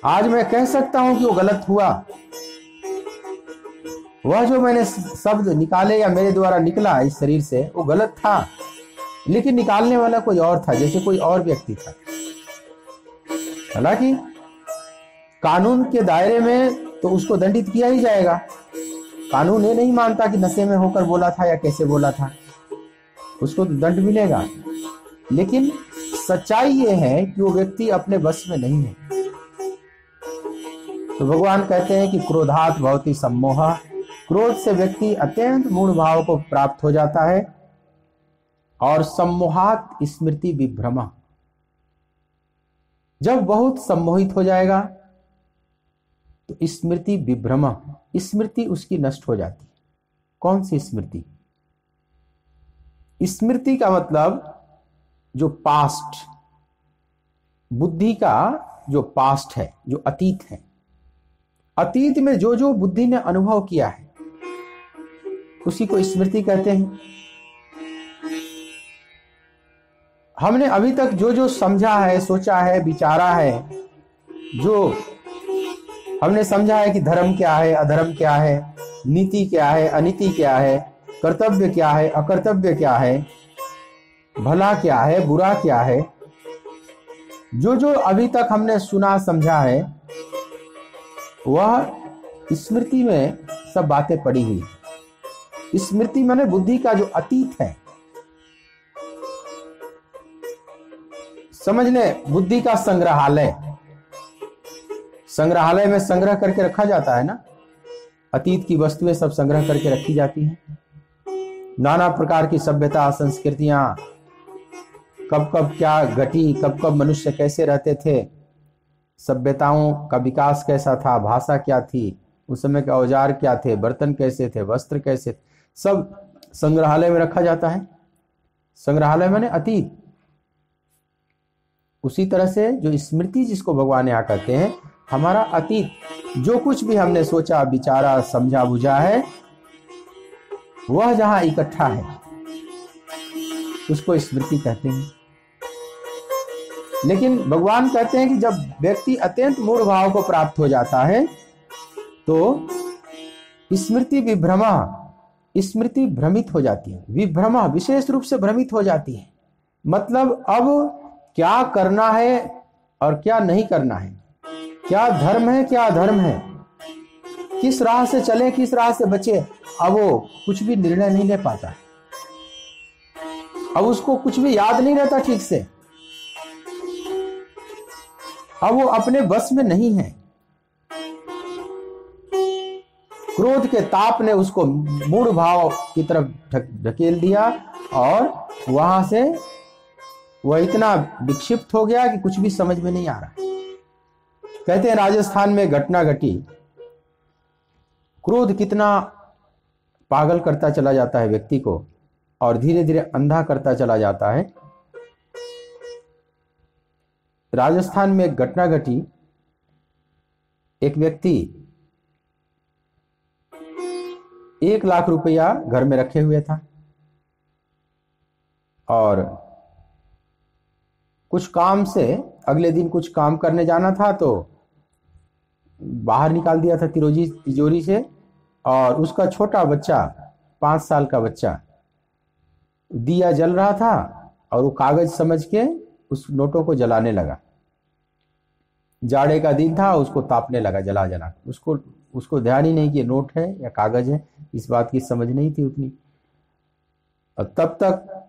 आज मैं कह सकता हूं कि वो गलत हुआ, वह जो मैंने शब्द निकाले या मेरे द्वारा निकला इस शरीर से वो गलत था, लेकिन निकालने वाला कोई और था, जैसे कोई और व्यक्ति था। हालांकि कानून के दायरे में तो उसको दंडित किया ही जाएगा। कानून ये नहीं मानता कि नशे में होकर बोला था या कैसे बोला था, उसको तो दंड मिलेगा। लेकिन सच्चाई ये है कि वो व्यक्ति अपने बस में नहीं है। तो भगवान कहते हैं कि क्रोधात भवति सम्मोह, क्रोध से व्यक्ति अत्यंत मूढ़ भाव को प्राप्त हो जाता है। और सम्मोहात स्मृति विभ्रम, जब बहुत सम्मोहित हो जाएगा तो स्मृति विभ्रम, स्मृति उसकी नष्ट हो जाती है। कौन सी स्मृति? स्मृति का मतलब जो पास्ट, बुद्धि का जो पास्ट है, जो अतीत है, अतीत में जो जो बुद्धि ने अनुभव किया है उसी को स्मृति कहते हैं। हमने अभी तक जो जो समझा है, सोचा है, विचारा है, जो हमने समझा है कि धर्म क्या है, अधर्म क्या है, नीति क्या है, अनीति क्या है, कर्तव्य क्या है, अकर्तव्य क्या है, भला क्या है, बुरा क्या है। जो जो अभी तक हमने सुना समझा है वह स्मृति में सब बातें पड़ी हुई। स्मृति माने बुद्धि का जो अतीत है, समझ ले, बुद्धि का संग्रहालय। संग्रहालय में संग्रह करके रखा जाता है ना, अतीत की वस्तुएं सब संग्रह करके रखी जाती हैं। नाना प्रकार की सभ्यता, संस्कृतियां, कब कब क्या घटी, कब कब मनुष्य कैसे रहते थे, सभ्यताओं का विकास कैसा था, भाषा क्या थी, उस समय के औजार क्या थे, बर्तन कैसे थे, वस्त्र कैसे थे, सब संग्रहालय में रखा जाता है। संग्रहालय माने अतीत। उसी तरह से जो स्मृति जिसको भगवान यहाँ कहते हैं, हमारा अतीत, जो कुछ भी हमने सोचा, विचारा, समझा बुझा है, वह जहां इकट्ठा है उसको स्मृति कहते हैं। लेकिन भगवान कहते हैं कि जब व्यक्ति अत्यंत मूढ़ भाव को प्राप्त हो जाता है तो स्मृति विभ्रमा, स्मृति भ्रमित हो जाती है। विभ्रमा विशेष रूप से भ्रमित हो जाती है। मतलब अब क्या करना है और क्या नहीं करना है, क्या धर्म है क्या अधर्म है, किस राह से चले किस राह से बचे, अब वो कुछ भी निर्णय नहीं ले पाता। अब उसको कुछ भी याद नहीं रहता ठीक से, अब वो अपने बस में नहीं है। क्रोध के ताप ने उसको मूढ़ भाव की तरफ ढकेल दिया और वहां से वह इतना विक्षिप्त हो गया कि कुछ भी समझ में नहीं आ रहा। कहते हैं राजस्थान में घटना घटी, क्रोध कितना पागल करता चला जाता है व्यक्ति को और धीरे धीरे अंधा करता चला जाता है। राजस्थान में एक घटना घटी, एक व्यक्ति 1 लाख रुपया घर में रखे हुए था और कुछ काम से अगले दिन कुछ काम करने जाना था तो बाहर निकाल दिया था तिजोरी से, और उसका छोटा बच्चा 5 साल का बच्चा दिया जल रहा था और वो कागज समझ के उस नोटों को जलाने लगा। जाड़े का दिन था, उसको तापने लगा जला जला। उसको ध्यान ही नहीं कि नोट है या कागज है, इस बात की समझ नहीं थी उतनी। और तब तक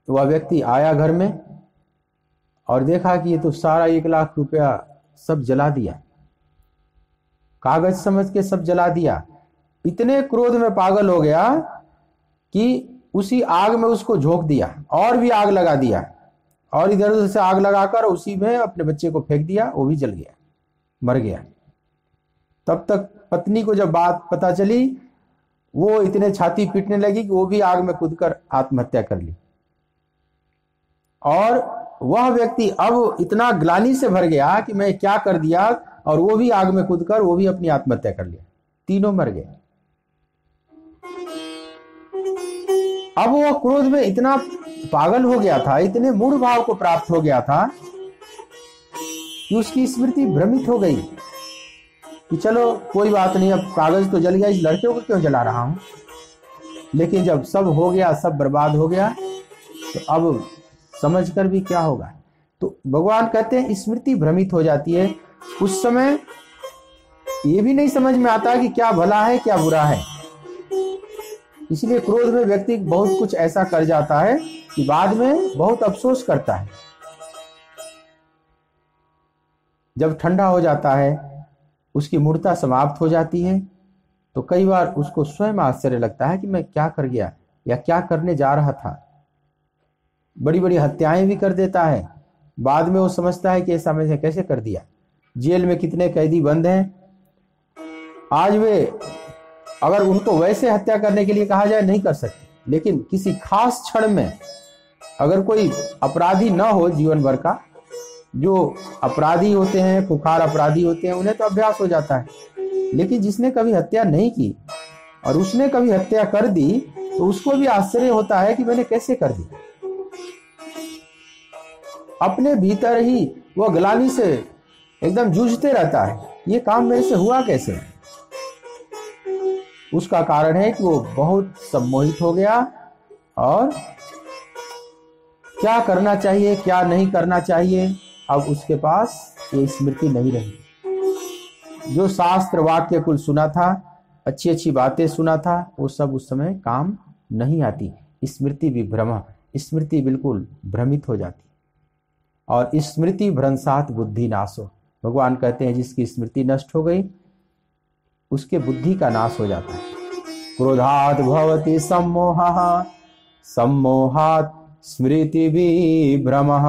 वह व्यक्ति आया घर में और देखा कि ये तो सारा 1 लाख रुपया सब जला दिया, कागज समझ के सब जला दिया। इतने क्रोध में पागल हो गया कि उसी आग में उसको झोंक दिया और भी आग लगा दिया और इधर उधर से आग लगाकर उसी में अपने बच्चे को फेंक दिया, वो भी जल गया, मर गया। तब तक पत्नी को जब बात पता चली, वो इतने छाती पीटने लगी कि वो भी आग में कूदकर आत्महत्या कर ली। और वह व्यक्ति अब इतना ग्लानि से भर गया कि मैं क्या कर दिया, और वो भी आग में कूदकर वो भी अपनी आत्महत्या कर लिया। तीनों मर गए। अब वो क्रोध में इतना पागल हो गया था, इतने मूढ़ भाव को प्राप्त हो गया था कि उसकी स्मृति भ्रमित हो गई कि चलो कोई बात नहीं, अब कागज तो जल गया, इस लड़के को क्यों जला रहा हूं। लेकिन जब सब हो गया, सब बर्बाद हो गया, तो अब समझकर भी क्या होगा। तो भगवान कहते हैं स्मृति भ्रमित हो जाती है। उस समय ये भी नहीं समझ में आता कि क्या भला है क्या बुरा है। इसलिए क्रोध में व्यक्ति बहुत कुछ ऐसा कर जाता है कि बाद में बहुत अफसोस करता है। जब ठंडा हो जाता है, उसकी मूर्ता समाप्त हो जाती है, तो कई बार उसको स्वयं आश्चर्य लगता है कि मैं क्या कर गया या क्या करने जा रहा था। बड़ी बड़ी हत्याएं भी कर देता है। बाद में वो समझता है कि ऐसा मैंने कैसे कर दिया। जेल में कितने कैदी बंद हैं, आज वे अगर उनको वैसे हत्या करने के लिए कहा जाए नहीं कर सकते, लेकिन किसी खास क्षण में अगर कोई अपराधी ना हो जीवन भर का, जो अपराधी होते हैं, खुखार अपराधी होते हैं, उन्हें तो अभ्यास हो जाता है। लेकिन जिसने कभी हत्या नहीं की और उसने कभी हत्या कर दी, तो उसको भी आश्चर्य होता है कि मैंने कैसे कर दी। अपने भीतर ही वह ग्लानि से एकदम जूझते रहता है ये काम मेरे से हुआ कैसे? उसका कारण है कि वो बहुत सम्मोहित हो गया और क्या करना चाहिए क्या नहीं करना चाहिए अब उसके पास ये स्मृति नहीं रही। जो शास्त्र वाक्य कुल सुना था, अच्छी अच्छी बातें सुना था, वो सब उस समय काम नहीं आती। स्मृति विभ्रम, स्मृति बिल्कुल भ्रमित हो जाती। और स्मृति भ्रंशात बुद्धि नाशो, भगवान कहते हैं जिसकी स्मृति नष्ट हो गई उसके बुद्धि का नाश हो जाता है। क्रोधात् भवति सम्मोहः, सम्मोहात् स्मृति विभ्रमः,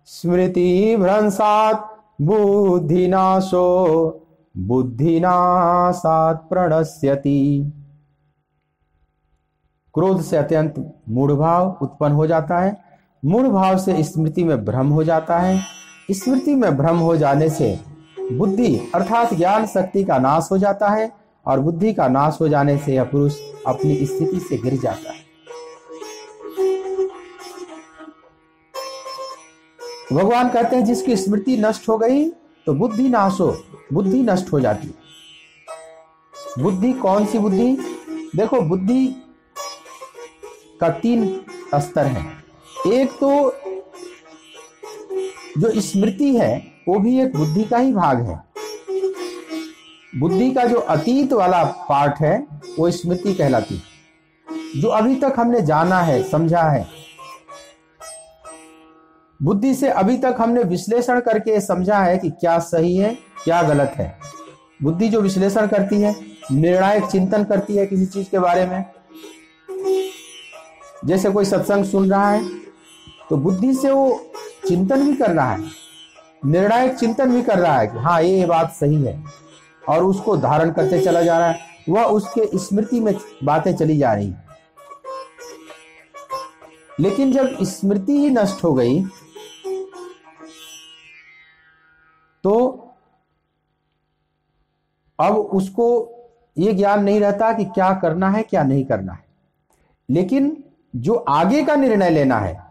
स्मृति भ्रंशात् बुद्धिनाशो, बुद्धिनाशात् प्रणश्यति। क्रोध से अत्यंत मूढ़ भाव उत्पन्न हो जाता है, मूढ़ भाव से स्मृति में भ्रम हो जाता है, स्मृति में भ्रम हो जाने से बुद्धि अर्थात ज्ञान शक्ति का नाश हो जाता है, और बुद्धि का नाश हो जाने से यह पुरुष अपनी स्थिति से गिर जाता है। भगवान कहते हैं जिसकी स्मृति नष्ट हो गई तो बुद्धि नाश हो, बुद्धि नष्ट हो जाती है। बुद्धि कौन सी बुद्धि? देखो बुद्धि का 3 स्तर है। एक तो जो स्मृति है वो भी एक बुद्धि का ही भाग है। बुद्धि का जो अतीत वाला पार्ट है वो स्मृति कहलाती है। जो अभी तक हमने जाना है समझा है, बुद्धि से अभी तक हमने विश्लेषण करके समझा है कि क्या सही है क्या गलत है। बुद्धि जो विश्लेषण करती है, निर्णायक चिंतन करती है किसी चीज के बारे में। जैसे कोई सत्संग सुन रहा है तो बुद्धि से वो चिंतन भी कर रहा है, निर्णायक चिंतन भी कर रहा है कि हाँ ये बात सही है, और उसको धारण करते चला जा रहा है। वह उसके स्मृति में बातें चली जा रही। लेकिन जब स्मृति ही नष्ट हो गई तो अब उसको ये ज्ञान नहीं रहता कि क्या करना है क्या नहीं करना है। लेकिन जो आगे का निर्णय लेना है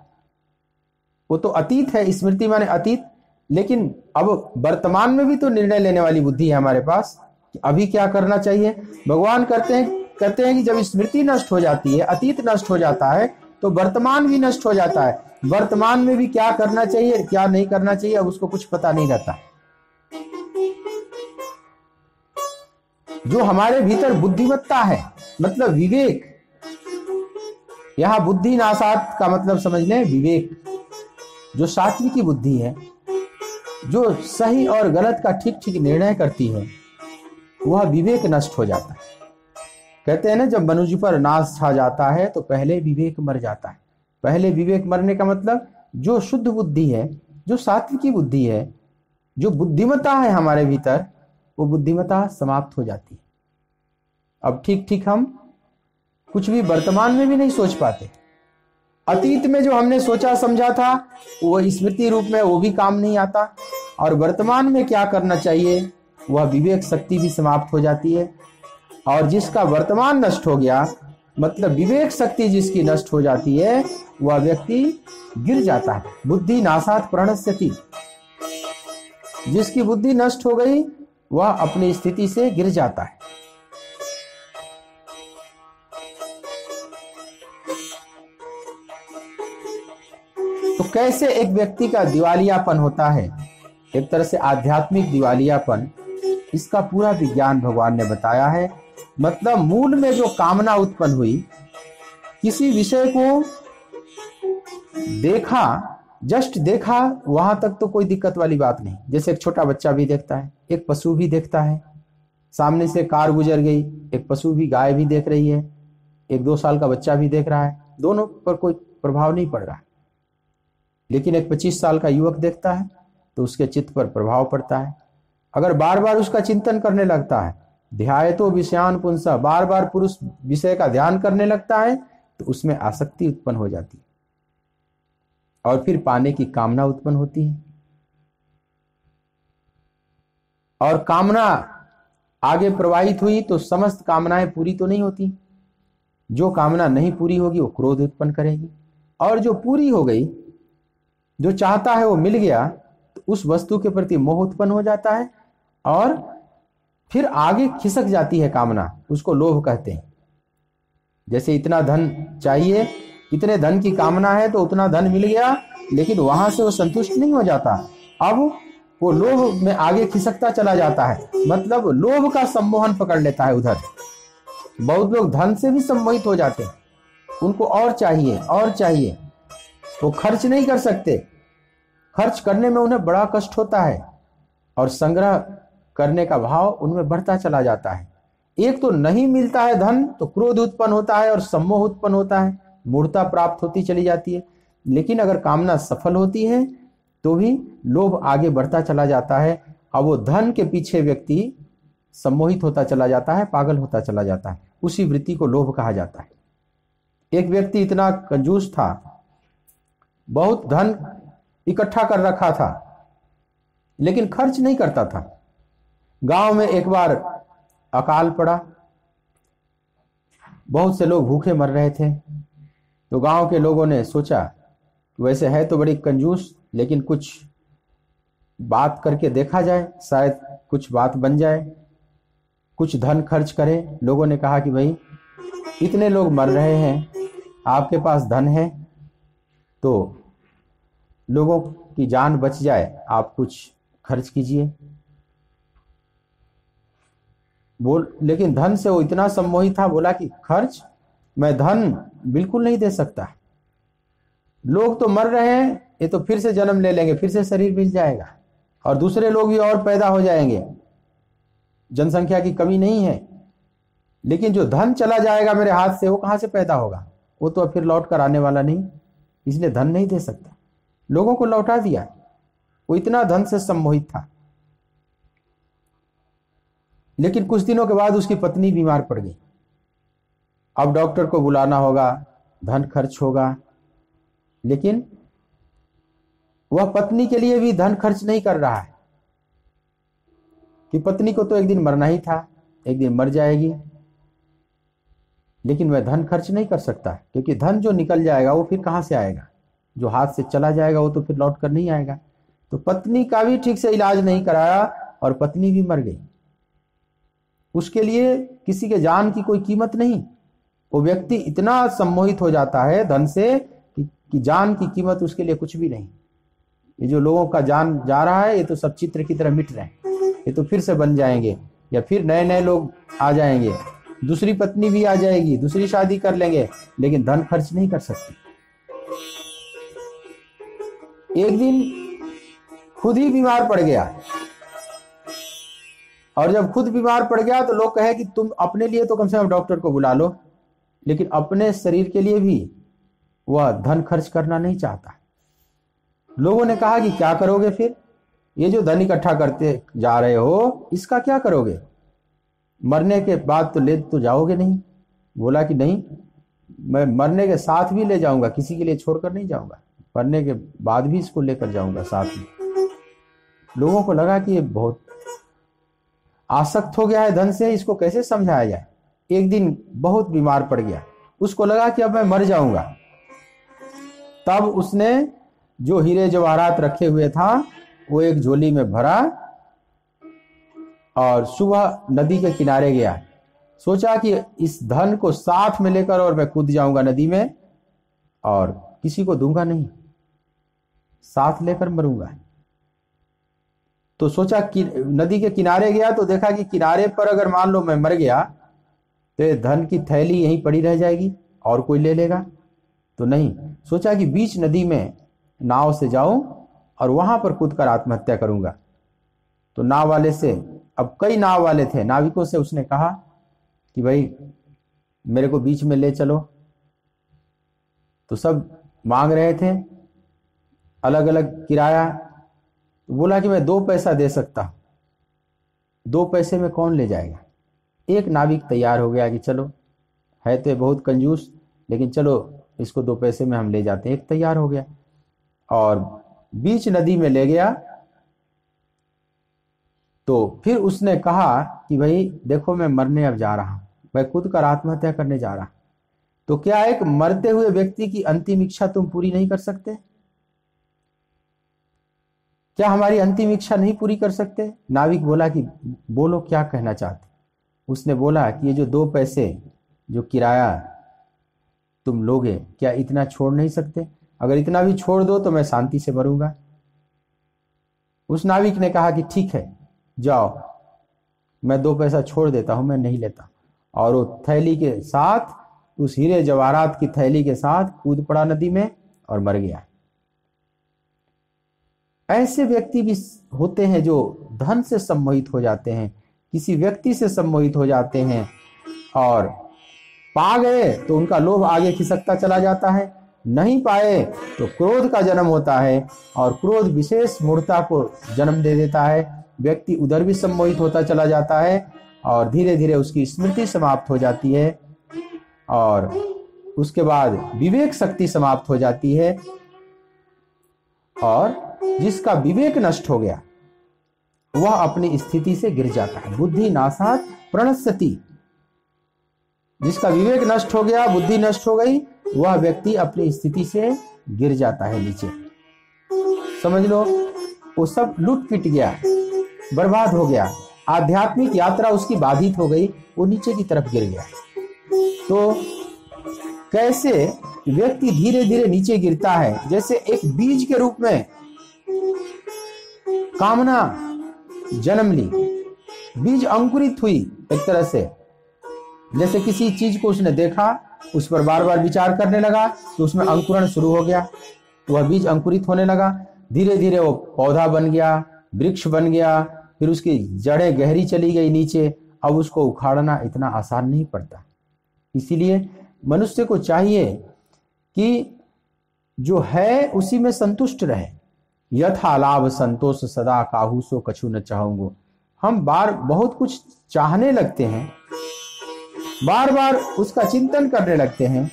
वो तो अतीत है, स्मृति माने अतीत। लेकिन अब वर्तमान में भी तो निर्णय लेने वाली बुद्धि है हमारे पास कि अभी क्या करना चाहिए। भगवान कहते हैं कि जब स्मृति नष्ट हो जाती है, अतीत नष्ट हो जाता है, तो वर्तमान भी नष्ट हो जाता है। वर्तमान में भी क्या करना चाहिए क्या नहीं करना चाहिए अब उसको कुछ पता नहीं रहता। जो हमारे भीतर बुद्धिमत्ता है, मतलब विवेक, यहां बुद्धि नाशात का मतलब समझ लें विवेक। जो सात्विकी बुद्धि है, जो सही और गलत का ठीक ठीक निर्णय करती है, वह विवेक नष्ट हो जाता है। कहते हैं ना जब मनुष्य पर नाश छा जाता है तो पहले विवेक मर जाता है। पहले विवेक मरने का मतलब जो शुद्ध बुद्धि है, जो सात्विकी बुद्धि है, जो बुद्धिमत्ता है हमारे भीतर, वो बुद्धिमत्ता समाप्त हो जाती है। अब ठीक ठीक हम कुछ भी वर्तमान में भी नहीं सोच पाते। अतीत में जो हमने सोचा समझा था वो स्मृति रूप में वो भी काम नहीं आता, और वर्तमान में क्या करना चाहिए वह विवेक शक्ति भी समाप्त हो जाती है। और जिसका वर्तमान नष्ट हो गया, मतलब विवेक शक्ति जिसकी नष्ट हो जाती है, वह व्यक्ति गिर जाता है। बुद्धि नाशात प्रणश्यति, जिसकी बुद्धि नष्ट हो गई वह अपनी स्थिति से गिर जाता है। तो कैसे एक व्यक्ति का दिवालियापन होता है, एक तरह से आध्यात्मिक दिवालियापन, इसका पूरा विज्ञान भगवान ने बताया है। मतलब मूल में जो कामना उत्पन्न हुई, किसी विषय को देखा, जस्ट देखा, वहां तक तो कोई दिक्कत वाली बात नहीं। जैसे एक छोटा बच्चा भी देखता है, एक पशु भी देखता है, सामने से कार गुजर गई, एक पशु भी, गाय भी देख रही है, एक 2 साल का बच्चा भी देख रहा है, दोनों पर कोई प्रभाव नहीं पड़ रहा। लेकिन एक 25 साल का युवक देखता है तो उसके चित्त पर प्रभाव पड़ता है। अगर बार बार उसका चिंतन करने लगता है, ध्यायतो विषयान पुंसा, बार बार पुरुष विषय का ध्यान करने लगता है, तो उसमें आसक्ति उत्पन्न हो जाती है और फिर पाने की कामना उत्पन्न होती है। और कामना आगे प्रवाहित हुई तो समस्त कामनाएं पूरी तो नहीं होती। जो कामना नहीं पूरी होगी वो क्रोध उत्पन्न करेगी, और जो पूरी हो गई, जो चाहता है वो मिल गया, तो उस वस्तु के प्रति मोह उत्पन्न हो जाता है, और फिर आगे खिसक जाती है कामना, उसको लोभ कहते हैं। जैसे इतना धन चाहिए, इतने धन की कामना है तो उतना धन मिल गया, लेकिन वहां से वो संतुष्ट नहीं हो जाता, अब वो लोभ में आगे खिसकता चला जाता है, मतलब लोभ का सम्मोहन पकड़ लेता है उधर। बहुत लोग धन से भी सम्मोहित हो जाते हैं, उनको और चाहिए और चाहिए, वो खर्च नहीं कर सकते, खर्च करने में उन्हें बड़ा कष्ट होता है और संग्रह करने का भाव उनमें बढ़ता चला जाता है। एक तो नहीं मिलता है धन तो क्रोध उत्पन्न होता है और सम्मोह उत्पन्न होता है, मूर्ता प्राप्त होती चली जाती है। लेकिन अगर कामना सफल होती है तो भी लोभ आगे बढ़ता चला जाता है, अब वो धन के पीछे व्यक्ति सम्मोहित होता चला जाता है, पागल होता चला जाता है, उसी वृत्ति को लोभ कहा जाता है। एक व्यक्ति इतना कंजूस था, बहुत धन इकट्ठा कर रखा था, लेकिन खर्च नहीं करता था। गांव में एक बार अकाल पड़ा, बहुत से लोग भूखे मर रहे थे, तो गांव के लोगों ने सोचा वैसे है तो बड़ी कंजूस, लेकिन कुछ बात करके देखा जाए, शायद कुछ बात बन जाए, कुछ धन खर्च करें। लोगों ने कहा कि भाई इतने लोग मर रहे हैं, आपके पास धन है तो लोगों की जान बच जाए, आप कुछ खर्च कीजिए। लेकिन धन से वो इतना सम्मोहित था, बोला कि खर्च, मैं धन बिल्कुल नहीं दे सकता, लोग तो मर रहे हैं, ये तो फिर से जन्म ले लेंगे, फिर से शरीर मिल जाएगा और दूसरे लोग भी और पैदा हो जाएंगे, जनसंख्या की कमी नहीं है, लेकिन जो धन चला जाएगा मेरे हाथ से वो कहां से पैदा होगा, वो तो फिर लौट कर आने वाला नहीं, इसलिए धन नहीं दे सकता। लोगों को लौटा दिया, वो इतना धन से सम्मोहित था। लेकिन कुछ दिनों के बाद उसकी पत्नी बीमार पड़ गई, अब डॉक्टर को बुलाना होगा, धन खर्च होगा, लेकिन वह पत्नी के लिए भी धन खर्च नहीं कर रहा है कि पत्नी को तो एक दिन मरना ही था, एक दिन मर जाएगी, लेकिन वह धन खर्च नहीं कर सकता, क्योंकि धन जो निकल जाएगा वो फिर कहां से आएगा, जो हाथ से चला जाएगा वो तो फिर लौट कर नहीं आएगा। तो पत्नी का भी ठीक से इलाज नहीं कराया और पत्नी भी मर गई। उसके लिए किसी के जान की कोई कीमत नहीं, वो व्यक्ति इतना सम्मोहित हो जाता है धन से कि जान की कीमत उसके लिए कुछ भी नहीं। ये जो लोगों का जान जा रहा है, ये तो सब चित्र की तरह मिट रहे हैं, ये तो फिर से बन जाएंगे, या फिर नए नए लोग आ जाएंगे, दूसरी पत्नी भी आ जाएगी, दूसरी शादी कर लेंगे, लेकिन धन खर्च नहीं कर सकती। एक दिन खुद ही बीमार पड़ गया, और जब खुद बीमार पड़ गया तो लोग कहे कि तुम अपने लिए तो कम से कम डॉक्टर को बुला लो, लेकिन अपने शरीर के लिए भी वह धन खर्च करना नहीं चाहता। लोगों ने कहा कि क्या करोगे फिर, ये जो धन इकट्ठा करते जा रहे हो इसका क्या करोगे, मरने के बाद तो ले तो जाओगे नहीं। बोला कि नहीं, मैं मरने के साथ भी ले जाऊंगा, किसी के लिए छोड़कर नहीं जाऊंगा, मरने के बाद भी इसको लेकर जाऊंगा साथ में। लोगों को लगा कि ये बहुत आसक्त हो गया है धन से, इसको कैसे समझाया जाए। एक दिन बहुत बीमार पड़ गया, उसको लगा कि अब मैं मर जाऊंगा। तब उसने जो हीरे जवाहरात रखे हुए था वो एक झोली में भरा और सुबह नदी के किनारे गया। सोचा कि इस धन को साथ में लेकर और मैं कूद जाऊंगा नदी में और किसी को दूंगा नहीं, साथ लेकर मरूंगा। तो सोचा कि नदी के किनारे गया तो देखा कि किनारे पर अगर मान लो मैं मर गया तो धन की थैली यहीं पड़ी रह जाएगी और कोई ले लेगा, तो नहीं, सोचा कि बीच नदी में नाव से जाऊं और वहां पर कूदकर आत्महत्या करूंगा। तो नाव वाले से, अब कई नाव वाले थे, नाविकों से उसने कहा कि भाई मेरे को बीच में ले चलो। तो सब मांग रहे थे अलग अलग किराया। तो बोला कि मैं 2 पैसा दे सकता हूं, 2 पैसे में कौन ले जाएगा। एक नाविक तैयार हो गया कि चलो, है तो बहुत कंजूस, लेकिन चलो इसको 2 पैसे में हम ले जाते हैं। एक तैयार हो गया और बीच नदी में ले गया। तो फिर उसने कहा कि भाई देखो मैं मरने अब जा रहा हूं, मैं खुद कर आत्महत्या करने जा रहा हूं। तो क्या एक मरते हुए व्यक्ति की अंतिम इच्छा तुम पूरी नहीं कर सकते? क्या हमारी अंतिम इच्छा नहीं पूरी कर सकते? नाविक बोला कि बोलो क्या कहना चाहते। उसने बोला कि ये जो 2 पैसे जो किराया तुम लोगे, क्या इतना छोड़ नहीं सकते? अगर इतना भी छोड़ दो तो मैं शांति से मरूंगा। उस नाविक ने कहा कि ठीक है, जाओ, मैं 2 पैसा छोड़ देता हूं, मैं नहीं लेता। और वो थैली के साथ, उस हीरे जवाहरात की थैली के साथ कूद पड़ा नदी में और मर गया। ऐसे व्यक्ति भी होते हैं जो धन से सम्मोहित हो जाते हैं, किसी व्यक्ति से सम्मोहित हो जाते हैं और पा गए तो उनका लोभ आगे खिसकता चला जाता है, नहीं पाए तो क्रोध का जन्म होता है और क्रोध विशेष मूर्खता को जन्म दे देता है। व्यक्ति उधर भी सम्मोहित होता चला जाता है और धीरे धीरे उसकी स्मृति समाप्त हो जाती है और उसके बाद विवेक शक्ति समाप्त हो जाती है। और जिसका विवेक नष्ट हो गया वह अपनी स्थिति से गिर जाता है। बुद्धि नाशात् प्रणश्यति। जिसका विवेक नष्ट हो गया, बुद्धि नष्ट हो गई, वह व्यक्ति अपनी स्थिति से गिर जाता है नीचे। समझ लो, वो सब लूट पिट गया, बर्बाद हो गया, आध्यात्मिक यात्रा उसकी बाधित हो गई, वो नीचे की तरफ गिर गया। तो कैसे व्यक्ति धीरे धीरे नीचे गिरता है, जैसे एक बीज के रूप में कामना जन्म ली, बीज अंकुरित हुई एक तरह से। जैसे किसी चीज को उसने देखा, उस पर बार बार विचार करने लगा तो उसमें अंकुरण शुरू हो गया, वह बीज अंकुरित होने लगा, धीरे धीरे वो पौधा बन गया, वृक्ष बन गया, फिर उसकी जड़ें गहरी चली गई नीचे। अब उसको उखाड़ना इतना आसान नहीं पड़ता। इसीलिए मनुष्य को चाहिए कि जो है उसी में संतुष्ट रहे। यथा लाभ संतोष सदा काहू सो कछु न चाहूंगो। हम बहुत कुछ चाहने लगते हैं, बार बार उसका चिंतन करने लगते हैं,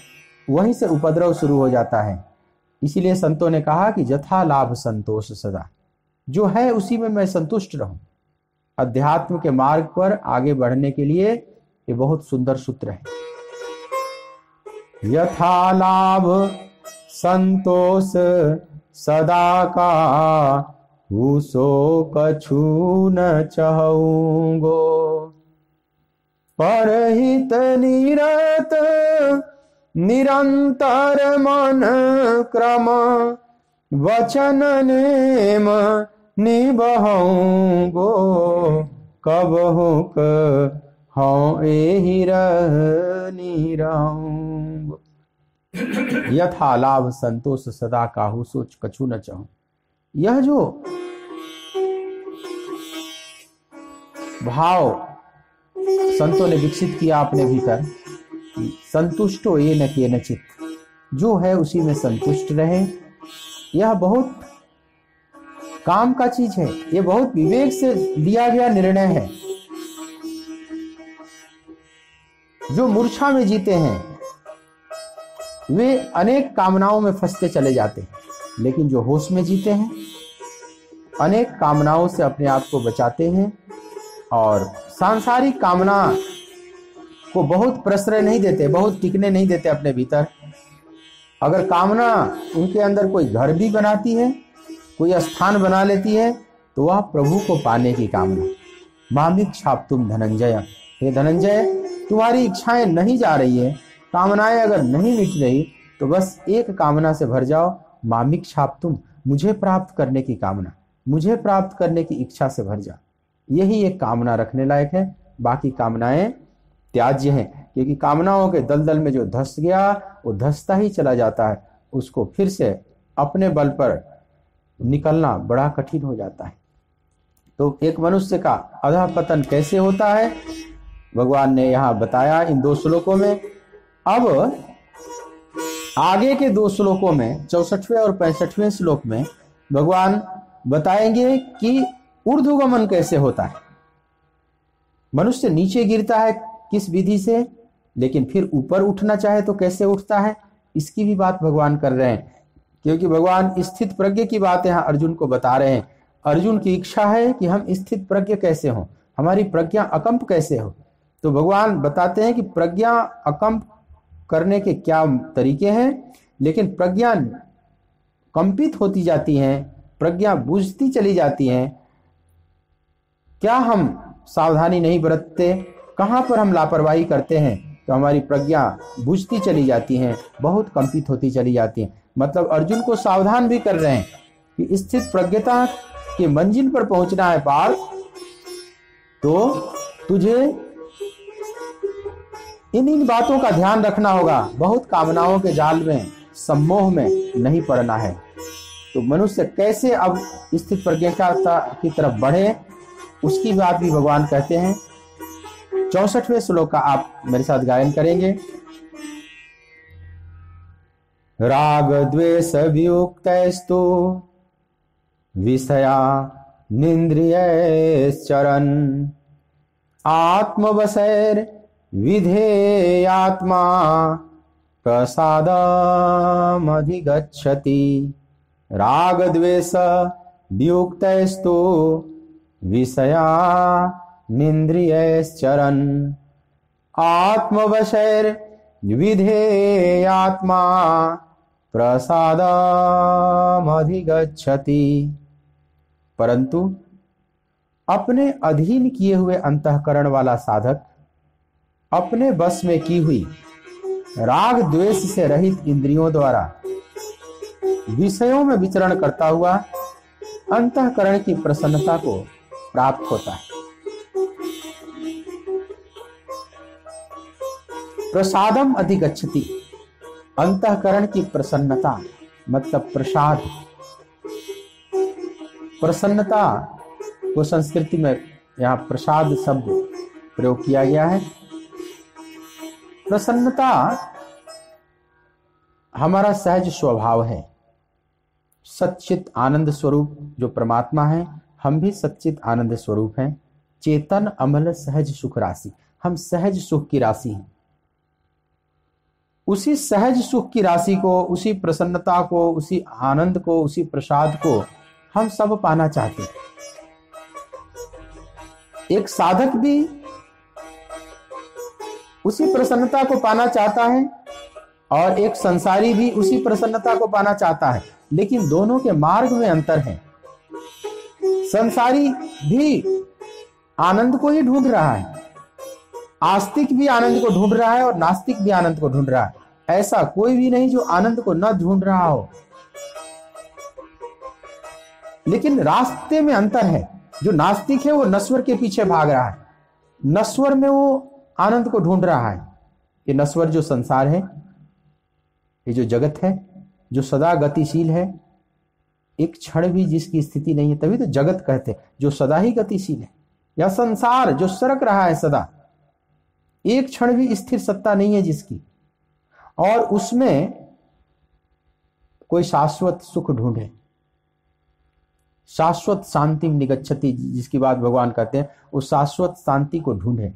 वहीं से उपद्रव शुरू हो जाता है। इसीलिए संतों ने कहा कि यथा लाभ संतोष सदा, जो है उसी में मैं संतुष्ट रहूं। अध्यात्म के मार्ग पर आगे बढ़ने के लिए ये बहुत सुंदर सूत्र है। यथा लाभ संतोष सदा का सो कछु न चाहूंगो। परहित निरत निरंतर मन क्रम वचन नेम निबहूंगो। कबहु कहूं एहि रहनी रहूंगो। यथा लाभ संतोष सदा काहू सोच कछु न चाहूं। यह जो भाव संतों ने विकसित किया अपने भीतर, संतुष्टो ये न के नचित, जो है उसी में संतुष्ट रहे, यह बहुत काम का चीज है। यह बहुत विवेक से लिया गया निर्णय है। जो मूर्छा में जीते हैं वे अनेक कामनाओं में फंसते चले जाते हैं, लेकिन जो होश में जीते हैं अनेक कामनाओं से अपने आप को बचाते हैं और सांसारिक कामना को बहुत प्रश्रय नहीं देते, बहुत टिकने नहीं देते अपने भीतर। अगर कामना उनके अंदर कोई घर भी बनाती है, कोई स्थान बना लेती है, तो वह प्रभु को पाने की कामना। मामिच्छाप्तुम धनंजय, हे धनंजय, तुम्हारी इच्छाएं नहीं जा रही है, कामनाएं अगर नहीं मिट रही तो बस एक कामना से भर जाओ, मामिच्छाप्तुम, मुझे प्राप्त करने की कामना, मुझे प्राप्त करने की इच्छा से भर जाओ। यही एक कामना रखने लायक है, बाकी कामनाएं त्याज्य हैं, क्योंकि कामनाओं के दलदल में जो धंस गया वो धंसता ही चला जाता है, उसको फिर से अपने बल पर निकलना बड़ा कठिन हो जाता है। तो एक मनुष्य का अधःपतन कैसे होता है भगवान ने यहाँ बताया इन 2 श्लोकों में। अब आगे के 2 श्लोकों में, 64वें और 65वें श्लोक में भगवान बताएंगे कि ऊर्ध्वगमन कैसे होता है। मनुष्य नीचे गिरता है किस विधि से, लेकिन फिर ऊपर उठना चाहे तो कैसे उठता है, इसकी भी बात भगवान कर रहे हैं। क्योंकि भगवान स्थित प्रज्ञ की बात यहाँ अर्जुन को बता रहे हैं। अर्जुन की इच्छा है कि हम स्थित प्रज्ञ कैसे हों, हमारी प्रज्ञा अकंप कैसे हो। तो भगवान बताते हैं कि प्रज्ञा अकंप करने के क्या तरीके हैं, लेकिन प्रज्ञा कंपित होती जाती हैं प्रज्ञा बुझती चली जाती है। क्या हम सावधानी नहीं बरतते, कहाँ पर हम लापरवाही करते हैं तो हमारी प्रज्ञा बुझती चली जाती है, बहुत कंपित होती चली जाती है। मतलब अर्जुन को सावधान भी कर रहे हैं कि स्थित प्रज्ञता के मंजिल पर पहुंचना है पार्थ, तो तुझे इन बातों का ध्यान रखना होगा, बहुत कामनाओं के जाल में, सम्मोह में नहीं पड़ना है। तो मनुष्य कैसे अब स्थित प्रज्ञता की तरफ बढ़े, उसकी बात भी भगवान कहते हैं। 64वें श्लोक का आप मेरे साथ गायन करेंगे। राग द्वेष वियुक्तैस्तु विषया निन्द्रियैश्चरन् आत्मवशैर् विधेयात्मा प्रसादमधिगच्छति। राग द्वेष वियुक्तैस्तु विषया निन्द्रियैश्चरन् आत्मवशैर्विधेयात्मा प्रसादमधिगच्छति। परंतु अपने अधीन किए हुए अंतःकरण वाला साधक अपने बस में की हुई राग द्वेष से रहित इंद्रियों द्वारा विषयों में विचरण करता हुआ अंतःकरण की प्रसन्नता को प्राप्त होता है। प्रसादम अधिगच्छति, अंतःकरण की प्रसन्नता मतलब प्रसाद। प्रसन्नता को संस्कृति में यहाँ प्रसाद शब्द प्रयोग किया गया है। प्रसन्नता हमारा सहज स्वभाव है। सच्चित आनंद स्वरूप जो परमात्मा है, हम भी सच्चित आनंद स्वरूप हैं। चेतन अमल सहज सुख राशि, हम सहज सुख की राशि हैं। उसी सहज सुख की राशि को, उसी प्रसन्नता को, उसी आनंद को, उसी प्रसाद को हम सब पाना चाहते हैं। एक साधक भी उसी प्रसन्नता को पाना चाहता है और एक संसारी भी उसी प्रसन्नता को पाना चाहता है, लेकिन दोनों के मार्ग में अंतर है। संसारी भी आनंद को ही ढूंढ रहा है, आस्तिक भी आनंद को ढूंढ रहा है और नास्तिक भी आनंद को ढूंढ रहा है। ऐसा कोई भी नहीं जो आनंद को न ढूंढ रहा हो, लेकिन रास्ते में अंतर है। जो नास्तिक है वो नश्वर के पीछे भाग रहा है, नश्वर में वो आनंद को ढूंढ रहा है। ये नश्वर जो संसार है, ये जो जगत है, जो सदा गतिशील है, एक क्षण भी जिसकी स्थिति नहीं है, तभी तो जगत कहते हैं, जो सदा ही गतिशील है। या संसार जो सरक रहा है सदा, एक क्षण भी स्थिर सत्ता नहीं है जिसकी, और उसमें कोई शाश्वत सुख ढूंढे, शाश्वत शांति निगच्छति, जिसकी बात भगवान कहते हैं, उस शाश्वत शांति को ढूंढे।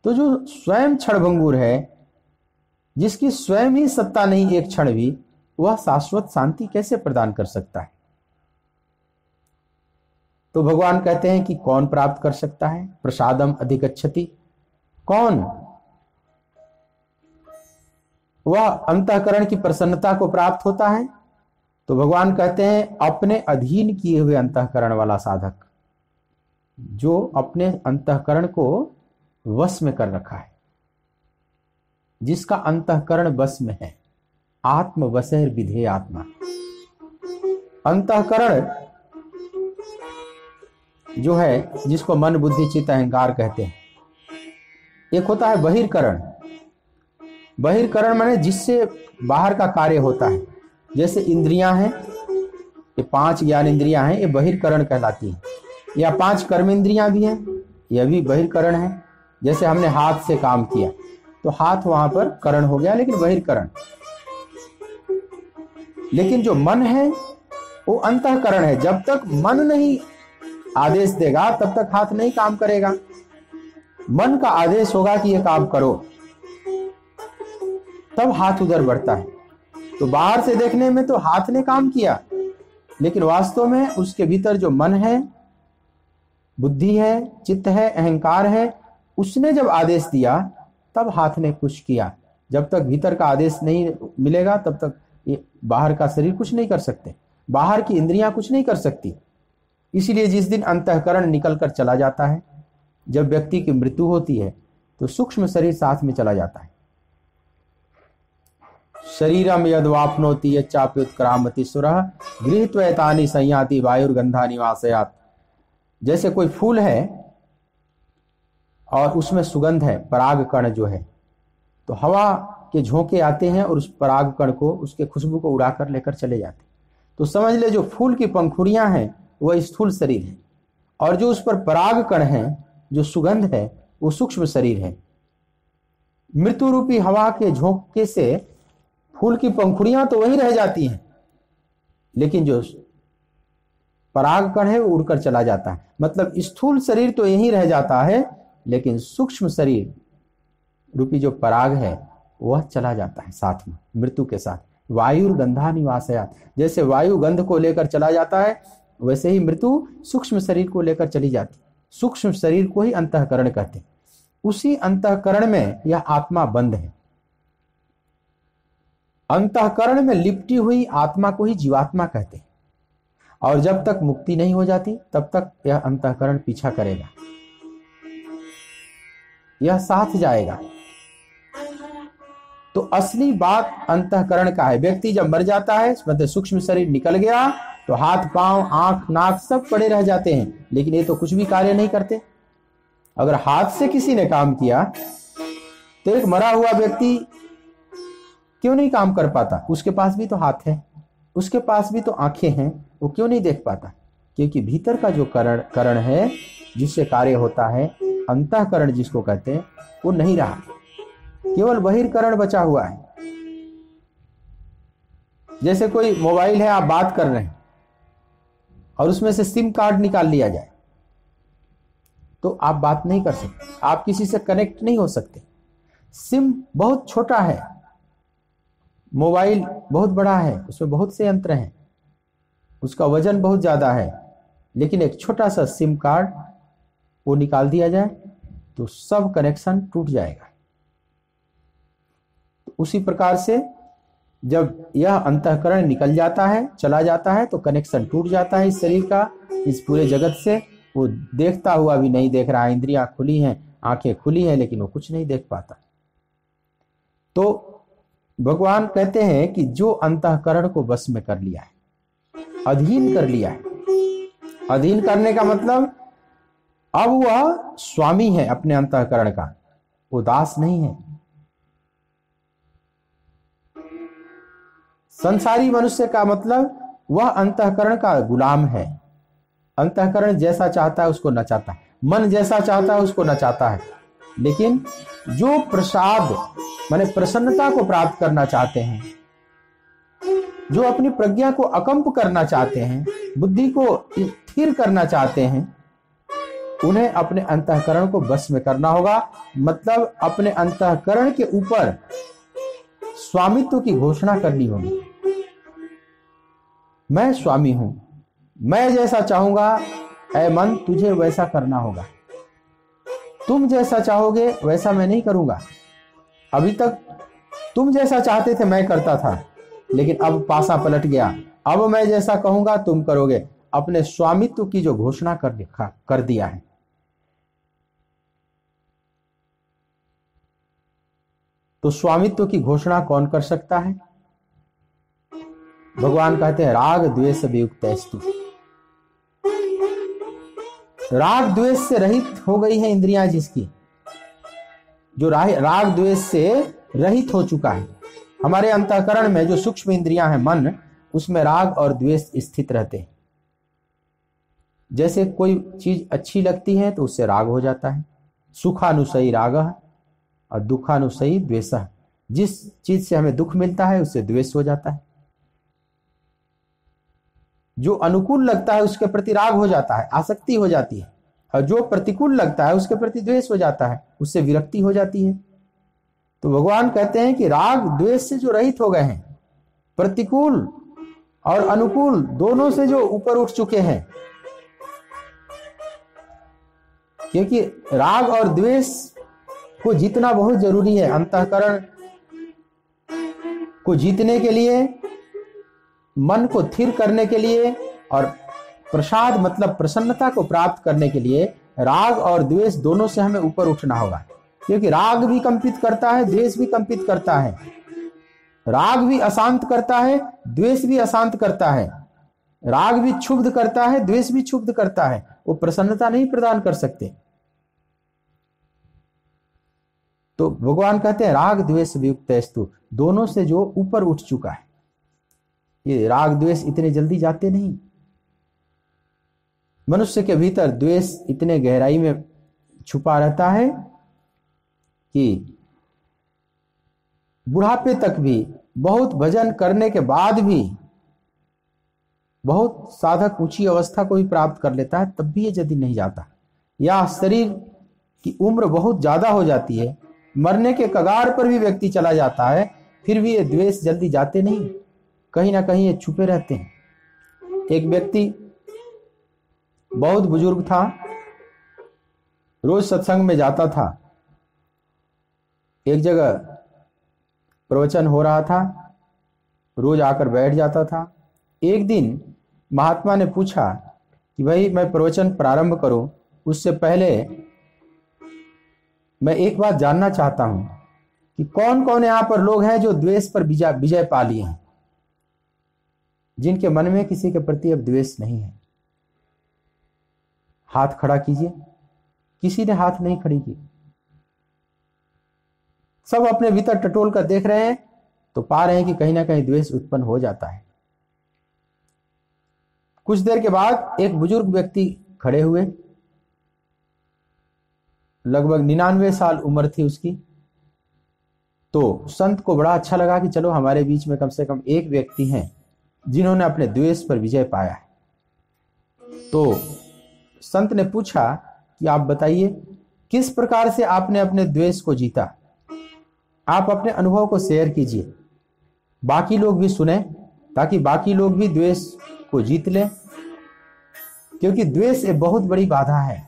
तो जो स्वयं क्षणभंगुर है, जिसकी स्वयं ही सत्ता नहीं एक क्षण भी, वह शाश्वत शांति कैसे प्रदान कर सकता है? तो भगवान कहते हैं कि कौन प्राप्त कर सकता है? प्रसादम अधिगच्छति। कौन? वह अंतःकरण की प्रसन्नता को प्राप्त होता है। तो भगवान कहते हैं अपने अधीन किए हुए अंतःकरण वाला साधक, जो अपने अंतःकरण को वश में कर रखा है, जिसका अंतःकरण वश में है। आत्म वशैर विधेय आत्मा। अंतःकरण जो है, जिसको मन बुद्धि चित्त अहंकार कहते हैं, एक होता है बहिर्करण। बहिर्करण माने जिससे बाहर का कार्य होता है। जैसे इंद्रियां हैं, ये 5 ज्ञान इंद्रियां हैं, ये बहिर्करण कहलाती हैं। या 5 कर्म इंद्रियां भी हैं, यह भी बहिर्करण है। जैसे हमने हाथ से काम किया तो हाथ वहां पर करण हो गया, लेकिन बहिर्करण। लेकिन जो मन है वो अंतःकरण है। जब तक मन नहीं आदेश देगा तब तक हाथ नहीं काम करेगा। मन का आदेश होगा कि ये काम करो, तब हाथ उधर बढ़ता है। तो बाहर से देखने में तो हाथ ने काम किया, लेकिन वास्तव में उसके भीतर जो मन है, बुद्धि है, चित्त है, अहंकार है, उसने जब आदेश दिया तब हाथ ने कुछ किया। जब तक भीतर का आदेश नहीं मिलेगा तब तक ये बाहर का शरीर कुछ नहीं कर सकते। बाहर की इंद्रियां कुछ नहीं कर सकती। इसीलिए जिस दिन अंतःकरण निकल कर चला जाता है, जब व्यक्ति की मृत्यु होती है, तो सूक्ष्म शरीर साथ में चला जाता है। शरीरम यद्वाप्नोति यच्चाप्युत्क्रामति सुरः गृहीत्वैतानि संयाति वायुर्गंधानि वासयात्। जैसे कोई फूल है और उसमें सुगंध है, पराग कण जो है, तो हवा के झोंके आते हैं और उस पराग कण को, उसके खुशबू को उड़ाकर लेकर चले जाते हैं। तो समझ ले जो फूल की पंखुड़ियां हैं वह स्थूल शरीर है, और जो उस पर पराग कण है, जो सुगंध है, वो सूक्ष्म शरीर है। मृत्यु रूपी हवा के झोंके से फूल की पंखुड़ियां तो वहीं रह जाती हैं, लेकिन जो पराग कण है वो उड़कर चला जाता है। मतलब स्थूल शरीर तो यहीं रह जाता है, लेकिन सूक्ष्म शरीर रूपी जो पराग है वह चला जाता है साथ में, मृत्यु के साथ। वायुर्गंधा निवासयात्, जैसे वायु गंध को लेकर चला जाता है, वैसे ही मृत्यु सूक्ष्म शरीर को लेकर चली जाती। सूक्ष्म शरीर को ही अंतःकरण कहते हैं। उसी अंतःकरण में यह आत्मा बंद है। अंतःकरण में लिपटी हुई आत्मा को ही जीवात्मा कहते हैं, और जब तक मुक्ति नहीं हो जाती तब तक यह अंतःकरण पीछा करेगा, यह साथ जाएगा। तो असली बात अंतःकरण का है। व्यक्ति जब मर जाता है, मतलब सूक्ष्म शरीर निकल गया, तो हाथ पांव आंख नाक सब पड़े रह जाते हैं, लेकिन ये तो कुछ भी कार्य नहीं करते। अगर हाथ से किसी ने काम किया तो एक मरा हुआ व्यक्ति क्यों नहीं काम कर पाता? उसके पास भी तो हाथ है, उसके पास भी तो आंखें हैं, वो क्यों नहीं देख पाता? क्योंकि भीतर का जो करण है जिससे कार्य होता है, अंतःकरण जिसको कहते हैं, वो नहीं रहा, केवल बहिर्करण बचा हुआ है। जैसे कोई मोबाइल है, आप बात कर रहे हैं और उसमें से सिम कार्ड निकाल लिया जाए तो आप बात नहीं कर सकते, आप किसी से कनेक्ट नहीं हो सकते। सिम बहुत छोटा है, मोबाइल बहुत बड़ा है, उसमें बहुत से यंत्र हैं, उसका वजन बहुत ज्यादा है, लेकिन एक छोटा सा सिम कार्ड वो निकाल दिया जाए तो सब कनेक्शन टूट जाएगा। तो उसी प्रकार से जब यह अंतःकरण निकल जाता है, चला जाता है, तो कनेक्शन टूट जाता है इस शरीर का, इस पूरे जगत से। वो देखता हुआ भी नहीं देख रहा है, इंद्रियां खुली हैं, आंखें खुली हैं, लेकिन वो कुछ नहीं देख पाता। तो भगवान कहते हैं कि जो अंतःकरण को बस में कर लिया है, अधीन कर लिया है। अधीन करने का मतलब अब वह स्वामी है अपने अंतःकरण का, वो दास नहीं है। संसारी मनुष्य का मतलब वह अंतःकरण का गुलाम है। अंतःकरण जैसा चाहता है उसको नचाता है, मन जैसा चाहता है उसको नचाता है। लेकिन जो प्रसाद माने प्रसन्नता को प्राप्त करना चाहते हैं, जो अपनी प्रज्ञा को अकंप करना चाहते हैं, बुद्धि को स्थिर करना चाहते हैं, उन्हें अपने अंतःकरण को बस में करना होगा। मतलब अपने अंतःकरण के ऊपर स्वामित्व की घोषणा करनी होगी। मैं स्वामी हूं, मैं जैसा चाहूंगा ऐ मन तुझे वैसा करना होगा, तुम जैसा चाहोगे वैसा मैं नहीं करूंगा। अभी तक तुम जैसा चाहते थे मैं करता था, लेकिन अब पासा पलट गया, अब मैं जैसा कहूंगा तुम करोगे। अपने स्वामित्व की जो घोषणा कर दिया है। तो स्वामित्व की घोषणा कौन कर सकता है? भगवान कहते हैं राग द्वेष वियुक्तस्तु। राग द्वेष से रहित हो गई है इंद्रियां जिसकी, जो राग द्वेष से रहित हो चुका है। हमारे अंतःकरण में जो सूक्ष्म इंद्रियां हैं, मन, उसमें राग और द्वेष स्थित रहते हैं। जैसे कोई चीज अच्छी लगती है तो उससे राग हो जाता है, सुखानुसयी रागः और दुखानुसयी द्वेषः। जिस चीज से हमें दुख मिलता है उससे द्वेष हो जाता है। जो अनुकूल लगता है उसके प्रति राग हो जाता है, आसक्ति हो जाती है, और जो प्रतिकूल लगता है उसके प्रति द्वेष हो जाता है, उससे विरक्ति हो जाती है। तो भगवान कहते हैं कि राग द्वेष से जो रहित हो गए हैं, प्रतिकूल और अनुकूल दोनों से जो ऊपर उठ चुके हैं, क्योंकि राग और द्वेष को जीतना बहुत जरूरी है। अंतःकरण को जीतने के लिए मन को स्थिर करने के लिए और प्रसाद मतलब प्रसन्नता को प्राप्त करने के लिए राग और द्वेष दोनों से हमें ऊपर उठना होगा, क्योंकि राग भी कंपित करता है, द्वेष भी कंपित करता है। राग भी अशांत करता है, द्वेष भी अशांत करता है। राग भी क्षुब्ध करता है, द्वेष भी क्षुब्ध करता है। वो प्रसन्नता नहीं प्रदान कर सकते। तो भगवान कहते हैं राग द्वेष वियुक्तस्तु, दोनों से जो ऊपर उठ चुका है। ये राग द्वेष इतने जल्दी जाते नहीं। मनुष्य के भीतर द्वेष इतने गहराई में छुपा रहता है कि बुढ़ापे तक भी, बहुत भजन करने के बाद भी, बहुत साधक ऊंची अवस्था को भी प्राप्त कर लेता है, तब भी ये जल्दी नहीं जाता। या शरीर की उम्र बहुत ज्यादा हो जाती है, मरने के कगार पर भी व्यक्ति चला जाता है, फिर भी ये द्वेष जल्दी जाते नहीं, कहीं ना कहीं ये छुपे रहते हैं। एक व्यक्ति बहुत बुजुर्ग था, रोज सत्संग में जाता था। एक जगह प्रवचन हो रहा था, रोज आकर बैठ जाता था। एक दिन महात्मा ने पूछा कि भाई मैं प्रवचन प्रारंभ करूं, उससे पहले मैं एक बात जानना चाहता हूं कि कौन कौन यहां पर लोग हैं जो द्वेष पर विजय पा लिए हैं, जिनके मन में किसी के प्रति अब द्वेष नहीं है। हाथ खड़ा कीजिए। किसी ने हाथ नहीं खड़ी की। सब अपने भीतर टटोल कर देख रहे हैं तो पा रहे हैं कि कहीं ना कहीं द्वेष उत्पन्न हो जाता है। कुछ देर के बाद एक बुजुर्ग व्यक्ति खड़े हुए, लगभग 99 साल उम्र थी उसकी। तो संत को बड़ा अच्छा लगा कि चलो हमारे बीच में कम से कम एक व्यक्ति हैं जिन्होंने अपने द्वेष पर विजय पाया है। तो संत ने पूछा कि आप बताइए किस प्रकार से आपने अपने द्वेष को जीता। आप अपने अनुभव को शेयर कीजिए, बाकी लोग भी सुने, ताकि बाकी लोग भी द्वेष को जीत लें, क्योंकि द्वेष एक बहुत बड़ी बाधा है।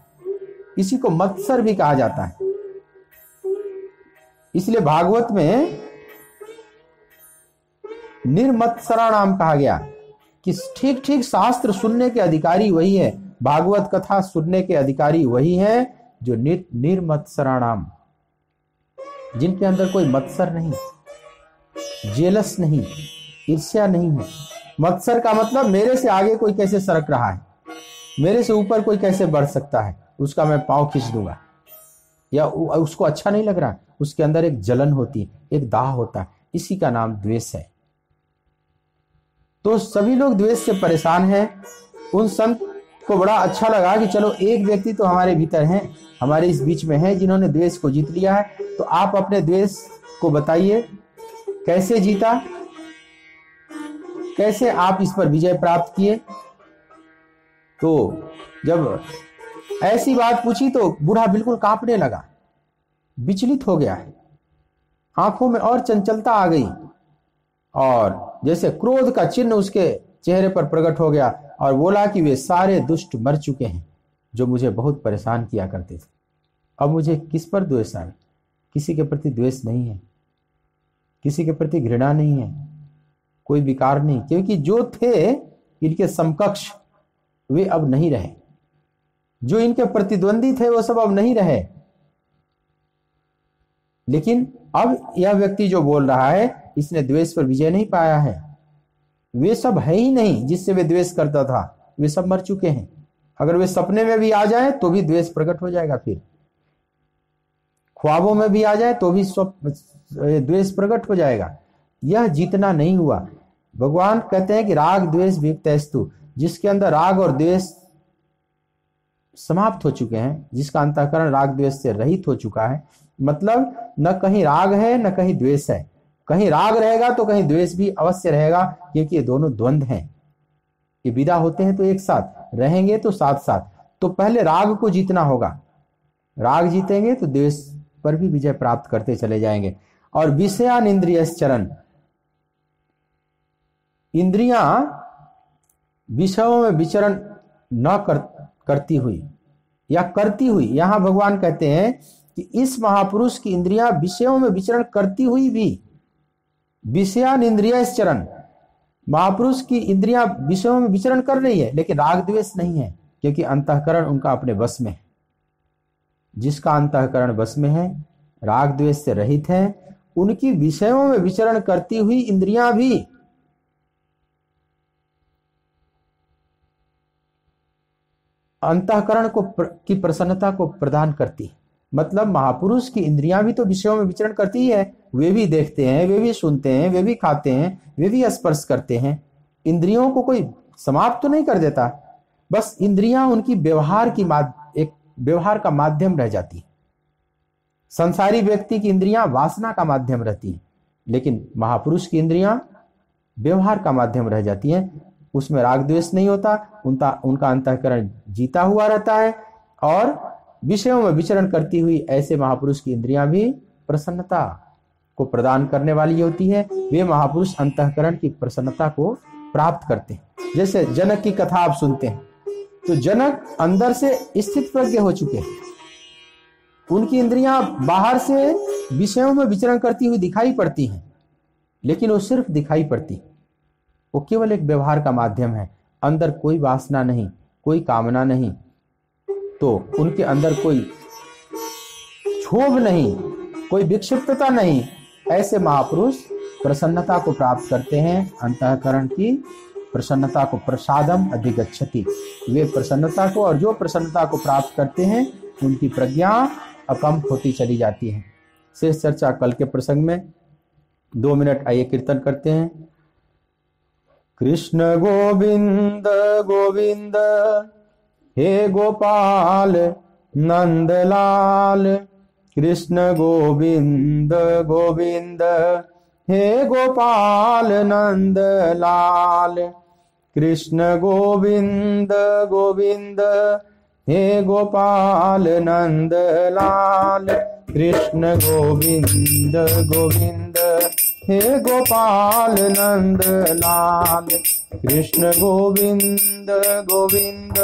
इसी को मत्सर भी कहा जाता है। इसलिए भागवत में निर्मत्सरा नाम कहा गया कि ठीक ठीक शास्त्र सुनने के अधिकारी वही है, भागवत कथा सुनने के अधिकारी वही है जो निर्मत्सरा नाम, जिनके अंदर कोई मत्सर नहीं, जेलस नहीं, ईर्ष्या नहीं है। मत्सर का मतलब मेरे से आगे कोई कैसे सरक रहा है, मेरे से ऊपर कोई कैसे बढ़ सकता है, उसका मैं पांव खींच दूंगा, या उसको अच्छा नहीं लग रहा, उसके अंदर एक जलन होती है, एक दाह होता है। इसी का नाम द्वेष है। तो सभी लोग द्वेष से परेशान हैं। उन संत को बड़ा अच्छा लगा कि चलो एक व्यक्ति तो हमारे भीतर है, हमारे इस बीच में है जिन्होंने द्वेष को जीत लिया है। तो आप अपने द्वेष को बताइए, कैसे जीता, कैसे आप इस पर विजय प्राप्त किए। तो जब ऐसी बात पूछी तो बूढ़ा बिल्कुल कांपने लगा, विचलित हो गया है, आंखों में और चंचलता आ गई और जैसे क्रोध का चिन्ह उसके चेहरे पर प्रकट हो गया और बोला कि वे सारे दुष्ट मर चुके हैं जो मुझे बहुत परेशान किया करते थे। अब मुझे किस पर द्वेष आए? किसी के प्रति द्वेष नहीं है, किसी के प्रति घृणा नहीं है, कोई विकार नहीं, क्योंकि जो थे इनके समकक्ष वे अब नहीं रहे, जो इनके प्रतिद्वंदी थे वो सब अब नहीं रहे। लेकिन अब यह व्यक्ति जो बोल रहा है इसने द्वेष पर विजय नहीं पाया है। वे सब है ही नहीं जिससे वे द्वेष करता था, वे सब मर चुके हैं। अगर वे सपने में भी आ जाए तो भी द्वेष प्रकट हो जाएगा, फिर ख्वाबों में भी आ जाए तो भी द्वेष प्रकट हो जाएगा। यह जीतना नहीं हुआ। भगवान कहते हैं कि राग द्वेष वियुक्तस्तु, जिसके अंदर राग और द्वेष समाप्त हो चुके हैं, जिसका अंतःकरण राग द्वेष से रहित हो चुका है, मतलब न कहीं राग है न कहीं द्वेष है। कहीं राग रहेगा तो कहीं द्वेष भी अवश्य रहेगा, क्योंकि ये दोनों द्वंद्व हैं, ये विदा होते हैं तो एक साथ रहेंगे, तो साथ साथ। तो पहले राग को जीतना होगा, राग जीतेंगे तो द्वेष पर भी विजय प्राप्त करते चले जाएंगे। और विषयान इंद्रियश्चरण, इंद्रियां विषयों में विचरण न करती हुई या करती हुई, यहां भगवान कहते हैं कि इस महापुरुष की इंद्रियां विषयों में विचरण करती हुई भी, विषयान इंद्रियश्चरण, महापुरुष की इंद्रियां विषयों में विचरण कर रही है, लेकिन राग द्वेष नहीं है, क्योंकि अंतःकरण उनका अपने वश में है। जिसका अंतःकरण वश में है, राग द्वेष से रहित है, उनकी विषयों में विचरण करती हुई इंद्रियां भी अंतःकरण की प्रसन्नता को प्रदान करती है। मतलब महापुरुष की इंद्रियां भी तो विषयों में विचरण करती ही है। वे भी देखते हैं, वे भी सुनते हैं, वे भी खाते हैं, वे भी स्पर्श करते हैं। इंद्रियों को कोई समाप्त तो नहीं कर देता, बस इंद्रियां उनकी एक व्यवहार का माध्यम रह जाती है। संसारी व्यक्ति की इंद्रियां वासना का माध्यम रहती है, लेकिन महापुरुष की इंद्रियां व्यवहार का माध्यम रह जाती हैं। उसमें राग द्वेष नहीं होता, उनका अंतःकरण जीता हुआ रहता है और विषयों में विचरण करती हुई ऐसे महापुरुष की इंद्रियां भी प्रसन्नता को प्रदान करने वाली होती है। वे महापुरुष अंतःकरण की प्रसन्नता को प्राप्त करते हैं। जैसे जनक की कथा आप सुनते हैं, तो जनक अंदर से स्थित प्रज्ञ हो चुके हैं। उनकी इंद्रियां बाहर से विषयों में विचरण करती हुई दिखाई पड़ती हैं, लेकिन वो सिर्फ दिखाई पड़ती, वो केवल एक व्यवहार का माध्यम है। अंदर कोई वासना नहीं, कोई कामना नहीं, तो उनके अंदर कोई क्षोभ नहीं, कोई विक्षिप्तता नहीं। ऐसे महापुरुष प्रसन्नता को प्राप्त करते हैं, अंतःकरण की प्रसन्नता को प्रसादम अधिगच्छति। वे प्रसन्नता को, और जो प्रसन्नता को प्राप्त करते हैं, उनकी प्रज्ञा अकंप होती चली जाती है। शेष चर्चा कल के प्रसंग में। 2 मिनट आइए कीर्तन करते हैं। कृष्ण गोविंद गोविंद हे गोपाल नंदलाल, कृष्ण गोविंद गोविंद हे गोपाल नंदलाल, कृष्ण गोविंद गोविंद हे गोपाल नंदलाल, कृष्ण गोविंद गोविंद हे गोपाल नंदलाल, कृष्ण गोविंद गोविंद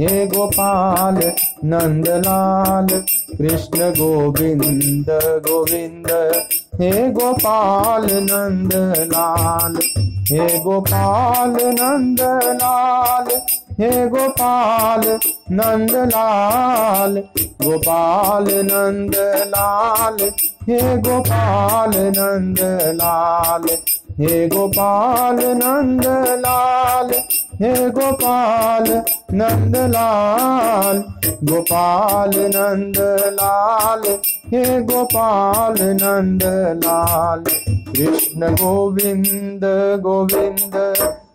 हे गोपाल नंदलाल, कृष्ण गोविंद गोविंद हे गोपाल नंदलाल, हे गोपाल नंदलाल, हे गोपाल नंदलाल, गोपाल नंदलाल, हे गोपाल नंदलाल, हे गोपाल नंदलाल, हे गोपाल नंदलाल, गोपाल नंदलाल, हे गोपाल नंदलाल, कृष्ण गोविंद गोविंद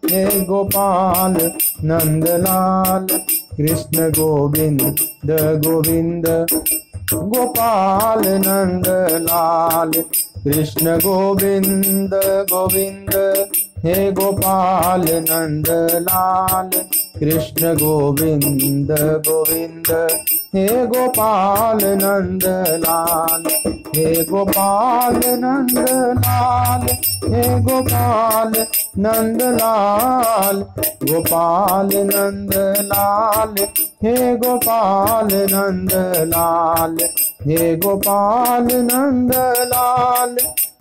हे गोपाल नंदलाल, कृष्ण गोविंद गोविंद गोपाल नंदलाल, कृष्ण गोविंद गोविंद हे गोपाल नंदलाल, कृष्ण गोविंद गोविंद हे गोपाल नंदलाल, हे गोपाल नंदलाल, हे गोपाल नंदलाल, गोपाल नंदलाल, हे गोपाल नंदलाल, हे गोपाल नंदलाल,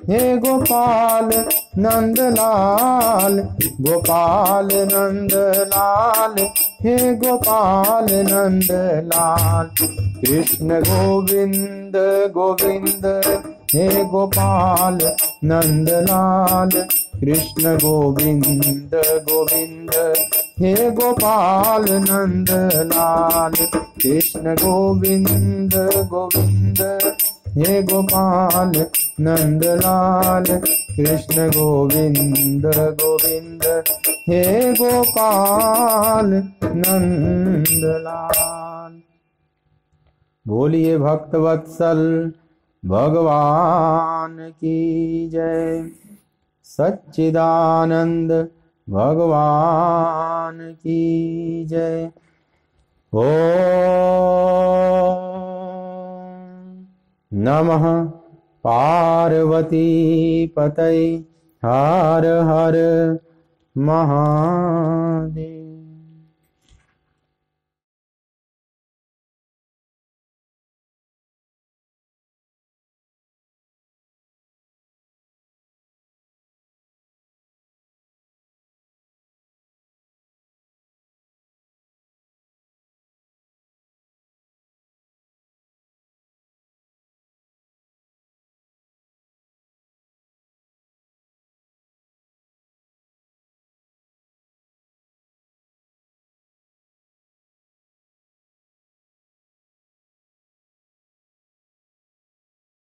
हे गोपाल नंदलाल, गोपाल नंदलाल, हे गोपाल नंदलाल, कृष्ण गोविंद गोविंद हे गोपाल नंदलाल, कृष्ण गोविंद गोविंद हे गोपाल नंदलाल, कृष्ण गोविंद गोविंद हे गोपाल नंदलाल, कृष्ण गोविंद गोविंद हे गोपाल नंदलाल। बोलिए भक्तवत्सल भगवान की जय, सच्चिदानंद भगवान की जय। ओम नमः पार्वती पतये, हर हर महादेव।